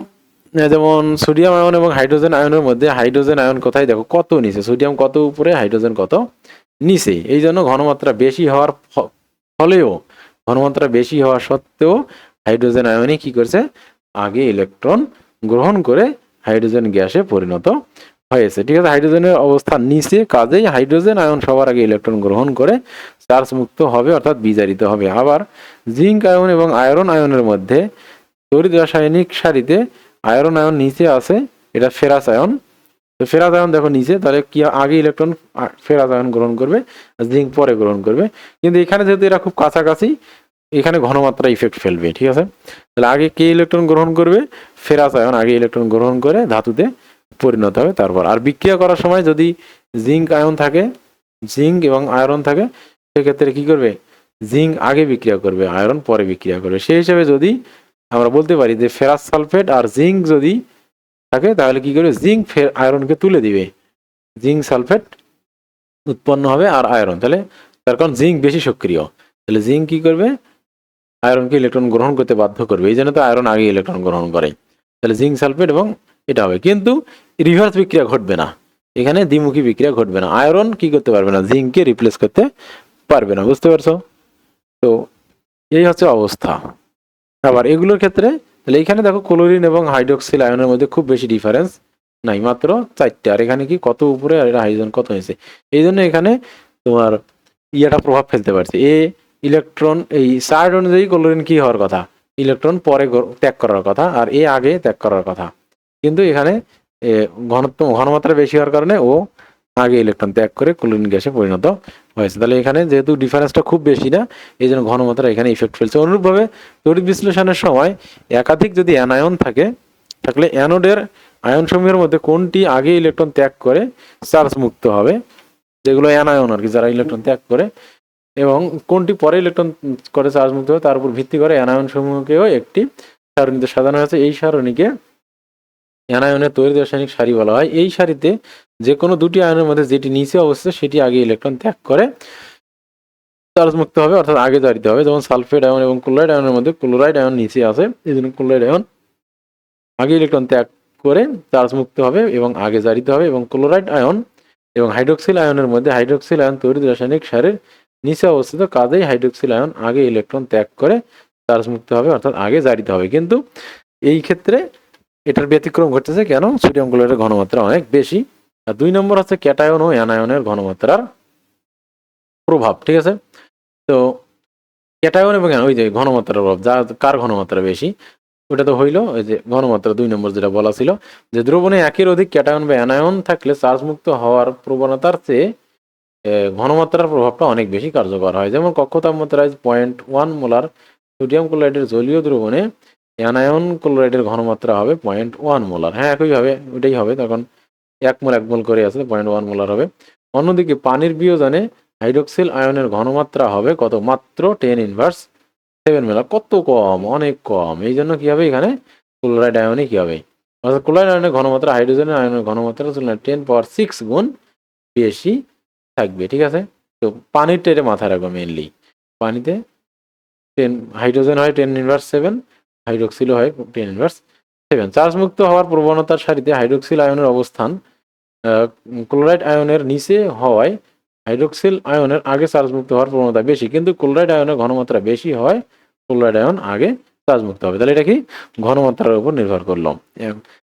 যেমন সোডিয়াম আয়ন এবং হাইড্রোজেন আয়নের মধ্যে হাইড্রোজেন আয়ন কোথায় দেখো কত নিচে, সোডিয়াম কত উপরে, হাইড্রোজেন কত নিচে। এই জন্য ঘনমাত্রা বেশি হওয়ার ফলেও, ঘনমাত্রা বেশি হওয়া সত্ত্বেও হাইড্রোজেন আয়নই কি করছে, আগে ইলেকট্রন গ্রহণ করে হাইড্রোজেন গ্যাসে পরিণত হয়েছে। ঠিক আছে, হাইড্রোজেনের অবস্থান নিচে, কাজেই হাইড্রোজেন আয়ন সবার আগে ইলেকট্রন গ্রহণ করে চার্জ মুক্ত হবে, অর্থাৎ বিজারিত হবে। আবার জিঙ্ক আয়ন এবং আয়রন আয়নের মধ্যে তড়িৎ রাসায়নিক সারিতে আয়রন আয়ন নিচে আছে, এটা ফেরাস আয়ন। তো ফেরাস আয়ন দেখো নিচে, তাহলে কি আগে ইলেকট্রন ফেরাস আয়ন গ্রহণ করবে, জিঙ্ক পরে গ্রহণ করবে। কিন্তু এখানে যেহেতু এরা খুব কাছাকাছি, এখানে ঘনমাত্রা ইফেক্ট ফেলবে। ঠিক আছে, তাহলে আগে কে ইলেকট্রন গ্রহণ করবে, ফেরাস আয়ন আগে ইলেকট্রন গ্রহণ করে ধাতুতে পরিণত হবে তারপর। আর বিক্রিয়া করার সময় যদি জিঙ্ক আয়ন থাকে, জিঙ্ক এবং আয়রন থাকে, সেক্ষেত্রে কি করবে, জিঙ্ক আগে বিক্রিয়া করবে, আয়রন পরে বিক্রিয়া করবে। সেই হিসেবে যদি আমরা বলতে পারি যে ফেরাস সালফেট আর জিঙ্ক যদি থাকে, তাহলে কি করবে, জিঙ্ক আয়রনকে তুলে দিবে, জিঙ্ক সালফেট উৎপন্ন হবে আর আয়রন, তাহলে তার কারণ জিঙ্ক বেশি সক্রিয়, তাহলে জিঙ্ক কি করবে, আয়রনকে ইলেকট্রন গ্রহণ করতে বাধ্য করবে। এই জন্য তো আয়রন আগে ইলেকট্রন গ্রহণ করে, তাহলে জিঙ্ক সালফেট এবং এটা হবে। কিন্তু রিভার্স বিক্রিয়া ঘটবে না, এখানে দ্বিমুখী বিক্রিয়া ঘটবে না, আয়রন কি করতে পারবে না, জিঙ্ককে রিপ্লেস করতে পারবে না। বুঝতে পারছো? তো এই হচ্ছে অবস্থা। আবার এগুলোর ক্ষেত্রে তাহলে এখানে দেখো ক্লোরিন এবং হাইড্রোক্সিল আয়নের মধ্যে খুব বেশি ডিফারেন্স নাই, মাত্র 4টে। আর এখানে কি কত উপরে আর এটা হাইড্রোজেন কত হয়েছে, এই জন্য এখানে তোমার ইয়েটা প্রভাব ফেলতে পারছে। ইলেকট্রন এই চার্ট অনুযায়ী ক্লোরিন কি হওয়ার কথা, ইলেকট্রন পরে ত্যাগ করার কথা, আর আগে ত্যাগ করার কথা। কিন্তু এখানে ঘনমাত্রা বেশি হওয়ার কারণে ও আগে ইলেকট্রন ত্যাগ করে ক্লোরিন গ্যাসে পরিণত হয়েছে। তাহলে এখানে যেহেতু ডিফারেন্সটা খুব বেশি না, এই জন্য ঘনমাত্রা এখানে ইফেক্ট ফেলছে। অনুরূপভাবে তড়িৎ বিশ্লেষণের সময় একাধিক যদি অ্যানায়ন থাকলে অ্যানোডের আয়নসমূহের মধ্যে কোনটি আগে ইলেকট্রন ত্যাগ করে চার্জ মুক্ত হবে, যেগুলো অ্যানায়ন আর কি, যারা ইলেকট্রন ত্যাগ করে, এবং কোনটি পরে ইলেকট্রন করে চার্জ মুক্ত হবে, তার উপর ভিত্তি করে অ্যানায়ন সমূহকেও একটি সারণীতে সাজানো হয়েছে। এই সারণীকে অ্যানায়নের তড়িৎ রাসায়নিক সারি বলা হয়। এই সারিতে যে কোনো দুটি আয়নের মধ্যে যেটি নিচে অবস্থিত সেটি আগে ইলেকট্রন ত্যাগ করে চার্জ মুক্ত হবে, অর্থাৎ আগে জারিত হবে। যেমন সালফেট আয়ন এবং ক্লোরাইড আয়নের মধ্যে ক্লোরাইড আয়ন নিচে আছে, এই জন্য ক্লোরাইড আয়ন আগে ইলেকট্রন ত্যাগ করে চার্জ মুক্ত হবে এবং আগে জারিত হবে। এবং ক্লোরাইড আয়ন এবং হাইড্রোক্সিল আয়নের মধ্যে হাইড্রোক্সিল আয়ন তড়িৎ রাসায়নিক সারির নিচে অবস্থিত, কাজেই হাইড্রোক্সিল আয়ন আগে ইলেকট্রন ত্যাগ করে চার্জ মুক্ত হবে, অর্থাৎ আগে জারিত হবে। কিন্তু এই ক্ষেত্রে এটার ব্যতিক্রম ঘটতেছে, কেন, সোডিয়াম ক্লোরাইডের ঘনমাত্রা অনেক বেশি। আর 2 নম্বর হচ্ছে ক্যাটায়ন ও অ্যানায়নের ঘনমাত্রার প্রভাব। ঠিক আছে, তো ক্যাটায়ন এবং ওই যে ঘনমাত্রার প্রভাব, যা কার ঘনমাত্রা বেশি, ওটা তো হইলো ওই যে ঘনমাত্রা 2 নম্বর যেটা বলা ছিল, যে দ্রবণে একের অধিক ক্যাটায়ন বা অ্যানায়ন থাকলে চার্জ মুক্ত হওয়ার প্রবণতার চেয়ে ঘনমাত্রার প্রভাবটা অনেক বেশি কার্যকর হয়। যেমন কক্ষ তাপমাত্রায় 0.1 মোলার সোডিয়াম ক্লোরাইডের জলীয় দ্রবণে অ্যানায়ন ক্লোরাইডের ঘনমাত্রা হবে 0.1 মোলার। হ্যাঁ, একইভাবে ওইটাই হবে, তখন 1 মোল করে আছে, 0.1 মোলার হবে। অন্যদিকে পানির বিয়োজনে হাইড্রোক্সিল আয়নের ঘনমাত্রা হবে কত, মাত্র 10⁻7 মোলার, কত কম, অনেক কম। এই জন্য কি হবে, এখানে ক্লোরাইড আয়নে কি হবে, অর্থাৎ ক্লোরাইড আয়নের ঘনমাত্রা হাইড্রোজেনের আয়নের ঘনমাত্রার তুলনায় 10⁻6 গুণ বেশি থাকবে। ঠিক আছে, তো পানিরটা এটা মাথায় রাখবো মেনলি, পানিতে 10 হাইড্রোজেন হয় 10⁻7, হাইড্রোক্সিল হয় 10⁻7। চার্জ মুক্ত হওয়ার প্রবণতার সারিতে হাইড্রোক্সিল আয়নের অবস্থান ক্লোরাইড আয়নের নিচে হওয়ায় হাইড্রোক্সিল আয়নের আগে চার্জ মুক্ত হওয়ার প্রবণতা বেশি, কিন্তু ক্লোরাইড আয়নের ঘনমাত্রা বেশি হয় ক্লোরাইড আয়ন আগে চার্জ মুক্ত হবে। তাহলে এটা কি ঘনমাত্রার উপর নির্ভর করলো।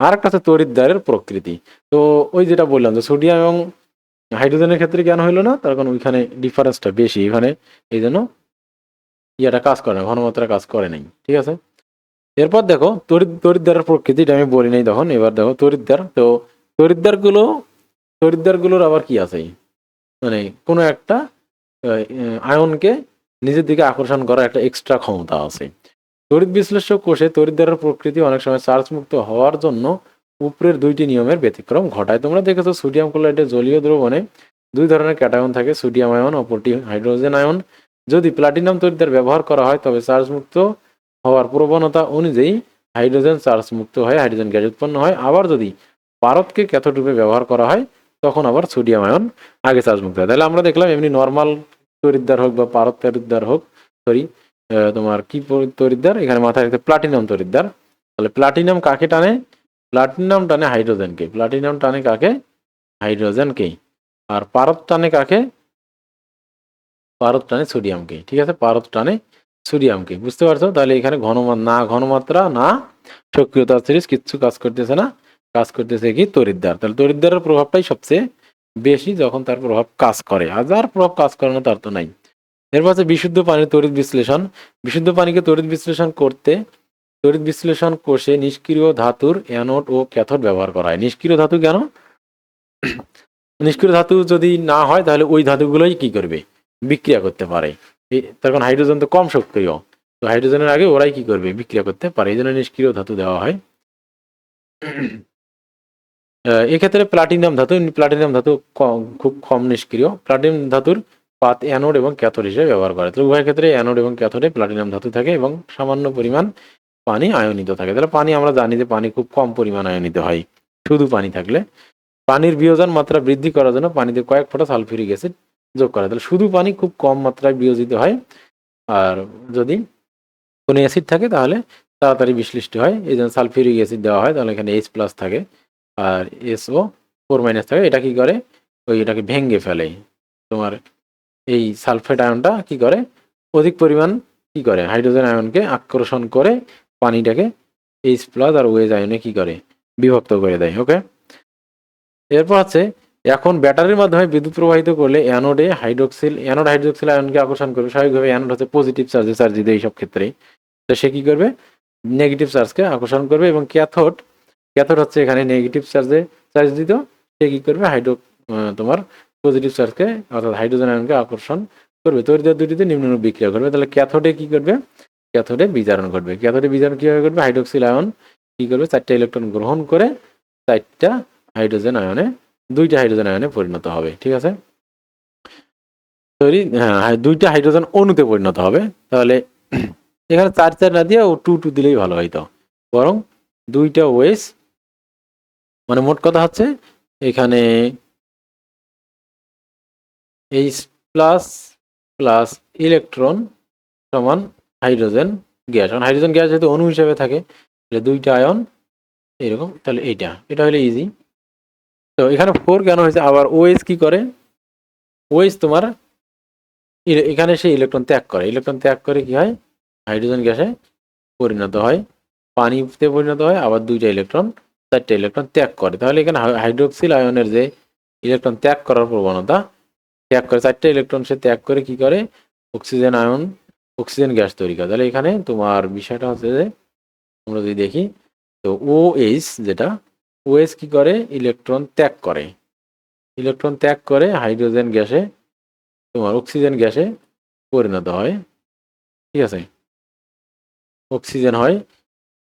আর একটা হচ্ছে তড়িৎদ্বারের প্রকৃতি। তো ওই যেটা বললাম যে সোডিয়াম এবং হাইড্রোজেনের ক্ষেত্রে কেন হইলো না, তার কারণ ওইখানে ডিফারেন্সটা বেশি, এখানে এই জন্য ইয়েটা কাজ করে না, ঘনমাত্রা কাজ করে নাই। ঠিক আছে, এরপর দেখো তড়িৎদ্বারের প্রকৃতিটা আমি বলি নাই তখন, এবার দেখো তড়িৎদ্বার। তো তড়িৎদ্বারগুলোর আবার কি আছে, মানে কোনো একটা আয়নকে নিজের দিকে আকর্ষণ করার একটা এক্সট্রা ক্ষমতা আছে। তড়িৎ বিশ্লেষক কোষে তড়িৎদ্বারের প্রকৃতি অনেক সময় চার্জ মুক্ত হওয়ার জন্য উপরের 2টি নিয়মের ব্যতিক্রম ঘটায়। তোমরা দেখেছো সোডিয়াম ক্লোরাইডের জলীয় দ্রবণে 2 ধরনের ক্যাটায়ন থাকে, সোডিয়াম আয়ন, অপরটি হাইড্রোজেন আয়ন। যদি প্লাটিনাম তড়িৎদ্বার ব্যবহার করা হয় তবে চার্জ মুক্ত হওয়ার প্রবণতা অনুযায়ী হাইড্রোজেন চার্জ মুক্ত হয়, হাইড্রোজেন গ্যাস উৎপন্ন হয়। আবার যদি পারদকে ক্যাথোড রূপে ব্যবহার করা হয় তখন আবার সোডিয়াম আয়ন আগে চার্জমুক্ত হয়। তাহলে আমরা দেখলাম এমনি নর্মাল তড়িৎদ্বার হোক বা পারদ তড়িৎদ্বার হোক, সরি তোমার কি তড়িৎদ্বার, এখানে মাথায় রাখতে প্লাটিনাম তড়িৎদ্বার। তাহলে প্লাটিনাম কাকে টানে? প্লাটিনাম টানে হাইড্রোজেনকে। প্লাটিনাম টানে কাকে? হাইড্রোজেনকে। আর পারদ টানে কাকে? পারদ টানে সোডিয়ামকে। ঠিক আছে, পারদ টানে সোডিয়ামকে। বুঝতে পারছো? তাহলে এখানে না ঘনমাত্রা না সক্রিয়তা সিরিজ কিচ্ছু কাজ করতেছে না, কাজ করতেছে কি তড়িৎদ্বার। তাহলে তড়িৎদ্বারের প্রভাবটাই সবচেয়ে বেশি যখন তার প্রভাব কাজ করে, আর যার প্রভাব কাজ করে না তার তো নাই। এরপর হচ্ছে বিশুদ্ধ পানির তড়িৎ বিশ্লেষণ। বিশুদ্ধ পানিকে তড়িৎ বিশ্লেষণ করতে তড়িৎ বিশ্লেষণ কোষে নিষ্ক্রিয় ধাতুর অ্যানোড ও ক্যাথোড ব্যবহার করা হয়। নিষ্ক্রিয় ধাতু কেন? নিষ্ক্রিয় ধাতু যদি না হয় তাহলে ওই ধাতুগুলোই কি করবে? বিক্রিয়া করতে পারে। তখন হাইড্রোজেন তো কম সক্রিয়, তো হাইড্রোজেনের আগে ওরাই কি করবে? বিক্রিয়া করতে পারে। এই জন্য নিষ্ক্রিয় ধাতু দেওয়া হয়। এক্ষেত্রে প্লাটিনাম ধাতু খুব কম নিষ্ক্রিয়। প্লাটিনাম ধাতুর পাত অ্যানোড এবং ক্যাথোড হিসেবে ব্যবহার করে। তাহলে উভয় ক্ষেত্রে অ্যানোড এবং ক্যাথোডে প্লাটিনাম ধাতু থাকে এবং সামান্য পরিমাণ পানি আয়নিত থাকে। তাহলে পানি আমরা জানি যে পানি খুব কম পরিমাণ আয়নিত হয় শুধু পানি থাকলে। পানির বিয়োজন মাত্রা বৃদ্ধি করার জন্য পানিতে কয়েক ফোঁটা সালফিউরিক অ্যাসিড যোগ করা। তাহলে শুধু পানি খুব কম মাত্রায় বিয়োজিত হয়, আর যদি কোনো অ্যাসিড থাকে তাহলে তাড়াতাড়ি বিশ্লিষ্ট হয়। এই জন্য সালফিউরিক অ্যাসিড দেওয়া হয়। তাহলে এখানে H+ থাকে আর SO4- থাকে। এটা কি করে? এটাকে ভেঙে ফেলে। তোমার এই সালফেট আয়নটা কি করে? অধিক পরিমাণ কি করে? হাইড্রোজেন আয়নকে আকর্ষণ করে পানিটাকে H+ আর OH আয়নে কি করে? বিভক্ত করে দেয়। ওকে, এরপর হচ্ছে এখন ব্যাটারির মাধ্যমে বিদ্যুৎ প্রবাহিত করলে অ্যানোড হাইড্রোক্সিল আয়নকে আকর্ষণ করবে। স্বাভাবিকভাবে অ্যানোড হচ্ছে পজিটিভ চার্জিত এইসব ক্ষেত্রে। তো সে কি করবে? নেগেটিভ চার্জকে আকর্ষণ করবে। এবং ক্যাথোড হচ্ছে এখানে নেগেটিভ চার্জিত, সে কি করবে? তোমার পজিটিভ চার্জকে অর্থাৎ হাইড্রোজেন আয়নকে আকর্ষণ করবে। তড়িৎদ্বার দুটিতে নিম্নরূপ বিক্রিয়া করবে। তাহলে ক্যাথোডে কি করবে? ক্যাথোডে বিজারণ ঘটবে। ক্যাথোডে বিজারণ কিভাবে করবে? হাইড্রোক্সিল আয়ন কি করবে? 4টা ইলেকট্রন গ্রহণ করে 4টা হাইড্রোজেন আয়নে 2টা হাইড্রোজেন আয়নে পরিণত হবে। ঠিক আছে, হ্যাঁ 2টা হাইড্রোজেন অণুতে পরিণত হবে। তাহলে এখানে 4 না দিয়ে ও 2 দিলেই ভালো হইতো, বরং 2টা OH, মানে মোট কথা হচ্ছে এখানে H+ ইলেকট্রন সমান হাইড্রোজেন গ্যাস। কারণ হাইড্রোজেন গ্যাস যেহেতু অণু হিসেবে থাকে, তাহলে 2টা আয়ন এরকম। তাহলে এটা হলে ইজি। তো এখানে 4 কেন হয়েছে? আবার OH কি করে? OH তোমার এখানে সে ইলেকট্রন ত্যাগ করে কি হয়? হাইড্রোজেন গ্যাসে পরিণত হয়, পানিতে পরিণত হয়, আবার 2টা ইলেকট্রন 4টা ইলেকট্রন ত্যাগ করে। তাহলে এখানে হাইড্রোক্সিল আয়নের যে ইলেকট্রন ত্যাগ করার প্রবণতা, ত্যাগ করে 4টা ইলেকট্রন সে ত্যাগ করে কি করে? অক্সিজেন গ্যাস তৈরি করে। তাহলে এখানে তোমার বিষয়টা হচ্ছে যে আমরা যদি দেখি, তো OH OH কি করে? ইলেকট্রন ত্যাগ করে হাইড্রোজেন গ্যাসে তোমার অক্সিজেন গ্যাসে পরিণত হয়। ঠিক আছে, অক্সিজেন হয়,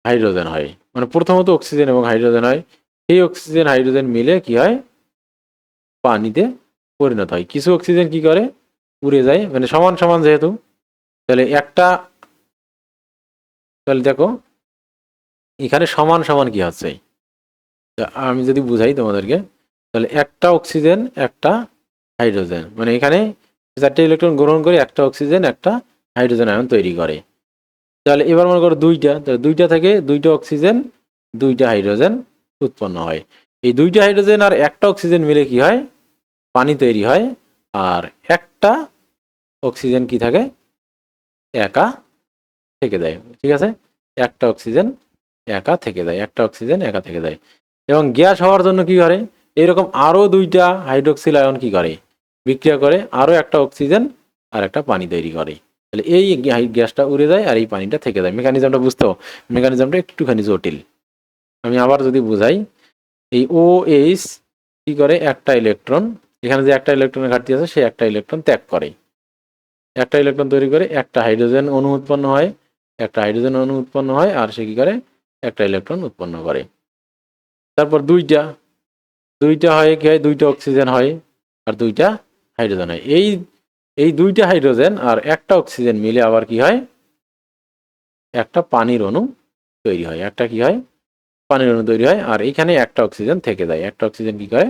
হাইড্রোজেন হয়, মানে প্রথমত অক্সিজেন এবং হাইড্রোজেন হয়। এই অক্সিজেন হাইড্রোজেন মিলে কি হয়? পানিতে পরিণত হয়। কিছু অক্সিজেন কি করে? উড়ে যায়, মানে সমান সমান যেহেতু। তাহলে দেখো এখানে সমান সমান কি হচ্ছে? আমি যদি বুঝাই তোমাদেরকে, তাহলে একটা অক্সিজেন একটা হাইড্রোজেন, মানে এখানে 4টে ইলেকট্রন গ্রহণ করে একটা অক্সিজেন একটা হাইড্রোজেন আয়ন তৈরি করে। তাহলে এবার মনে করো 2টা, তাহলে 2টা থেকে 2টা অক্সিজেন 2টা হাইড্রোজেন উৎপন্ন হয়। এই 2টা হাইড্রোজেন আর একটা অক্সিজেন মিলে কি হয়? পানি তৈরি হয়। আর একটা অক্সিজেন কি থাকে? একা থেকে দেয়। ঠিক আছে, একটা অক্সিজেন একা থেকে দেয়। এবং গ্যাস হওয়ার জন্য কি করে? এরকম আরো 2টা হাইড্রোক্সিল আয়ন কি করে? বিক্রিয়া করে আরো একটা অক্সিজেন আর একটা পানি তৈরি করে। তাহলে এই গ্যাসটা উড়ে যায় আর এই পানিটা থেকে যায়। মেকানিজমটা একটুখানি জটিল। আমি আবার যদি বুঝাই, এই OH কি করে? একটা ইলেকট্রন, এখানে যে একটা ইলেকট্রনের ঘাটতি আছে সে একটা ইলেকট্রন ত্যাগ করে, একটা ইলেকট্রন তৈরি করে, একটা হাইড্রোজেন অণু উৎপন্ন হয়, আর সে কি করে? একটা ইলেকট্রন উৎপন্ন করে। তারপর দুইটা হয় কি হয়? 2টা অক্সিজেন হয় আর 2টা হাইড্রোজেন হয়। এই 2টা হাইড্রোজেন আর একটা অক্সিজেন মিলে আবার কি হয়? একটা পানির অণু তৈরি হয়। পানির অণু তৈরি হয়। আর এখানে একটা অক্সিজেন থেকে যায়। একটা অক্সিজেন কি করে?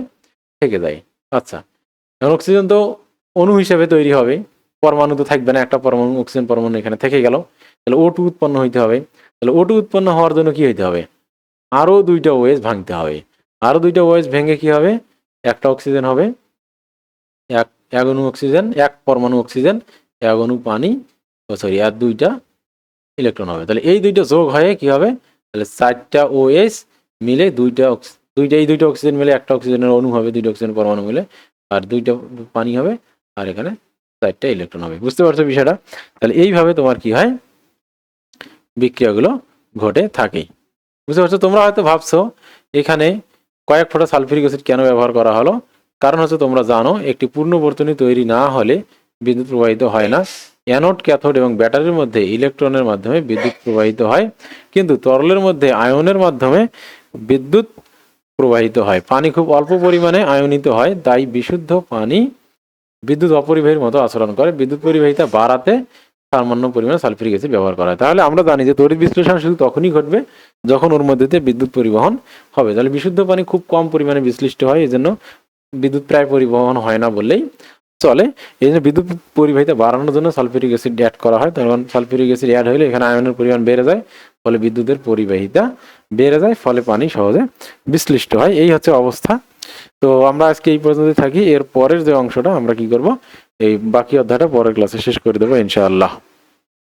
থেকে যায়। আচ্ছা, এখন অক্সিজেন তো অণু হিসেবে তৈরি হবে, পরমাণু তো থাকবে না, একটা পরমাণু অক্সিজেন পরমাণু এখানে থেকে গেল, তাহলে O2 উৎপন্ন হইতে হবে। তাহলে O2 উৎপন্ন হওয়ার জন্য কি হইতে হবে, আরো দুইটা ওএস ভাঙতে হবে। আরো দুইটা ওএস ভেঙে কি হবে, একটা অক্সিজেন হবে, এক এক অণু অক্সিজেন, এক পরমাণু অক্সিজেন, এক অণু পানি, সরি আর দুইটা ইলেকট্রন হবে। তাহলে এই দুইটা যোগ হয়ে কি হবে, তাহলে 4টা ওএস মিলে এই দুইটা অক্সিজেন মিলে একটা অক্সিজেনের অণু হবে, দুইটা অক্সিজেন পরমাণু মিলে, আর দুইটা পানি হবে, আর এখানে 4টা ইলেকট্রন হবে। বুঝতে পারছো বিষয়টা? তাহলে এইভাবে তোমার কি হয়, বিক্রিয়াগুলো ঘটে থাকে। বুঝতে পারছো? তোমরা হয়তো ভাবছো এখানে কয়েক ফোঁটা সালফিউরিক অ্যাসিড কেন ব্যবহার করা হলো। কারণ হচ্ছে তোমরা জানো একটি পূর্ণ বর্তনী তৈরি না হলে বিদ্যুৎ প্রবাহিত হয় না। অ্যানোড, ক্যাথোড এবং ব্যাটারির মধ্যে ইলেকট্রনের মাধ্যমে বিদ্যুৎ প্রবাহিত হয়, কিন্তু তরলের মধ্যে আয়নের মাধ্যমে বিদ্যুৎ প্রবাহিত হয়। পানি খুব অল্প পরিমাণে আয়নিত হয়, তাই বিশুদ্ধ পানি বিদ্যুৎ অপরিবাহীর মতো আচরণ করে। বিদ্যুৎ পরিবাহিতা বাড়াতে সামান্য পরিমাণে সালফিউরিক অ্যাসিড ব্যবহার করা হয়। তাহলে আমরা জানি যে তড়িৎ বিশ্লেষণ শুধু তখনই ঘটবে যখন ওর মধ্যে দিয়ে বিদ্যুৎ পরিবহন হবে। তাহলে বিশুদ্ধ পানি খুব কম পরিমাণে বিশ্লিষ্ট হয়, এই জন্য বিদ্যুৎ প্রায় পরিবহন হয় না বললেই চলে। এই জন্য বিদ্যুৎ পরিবাহিতা বাড়ানোর জন্য সালফিউরিক অ্যাসিড অ্যাড করা হয়। তখন সালফিউরিক অ্যাসিড অ্যাড হলে এখানে আয়নের পরিমাণ বেড়ে যায়, ফলে বিদ্যুতের পরিবাহিতা বেড়ে যায়, ফলে পানি সহজে বিশ্লিষ্ট হয়। এই হচ্ছে অবস্থা। তো আমরা আজকে এই পর্যন্ত থাকি। এর পরের যে অংশটা আমরা কি করব, এই বাকি অধ্যায়টা পরের ক্লাসে শেষ করে দেবো ইনশাআল্লাহ।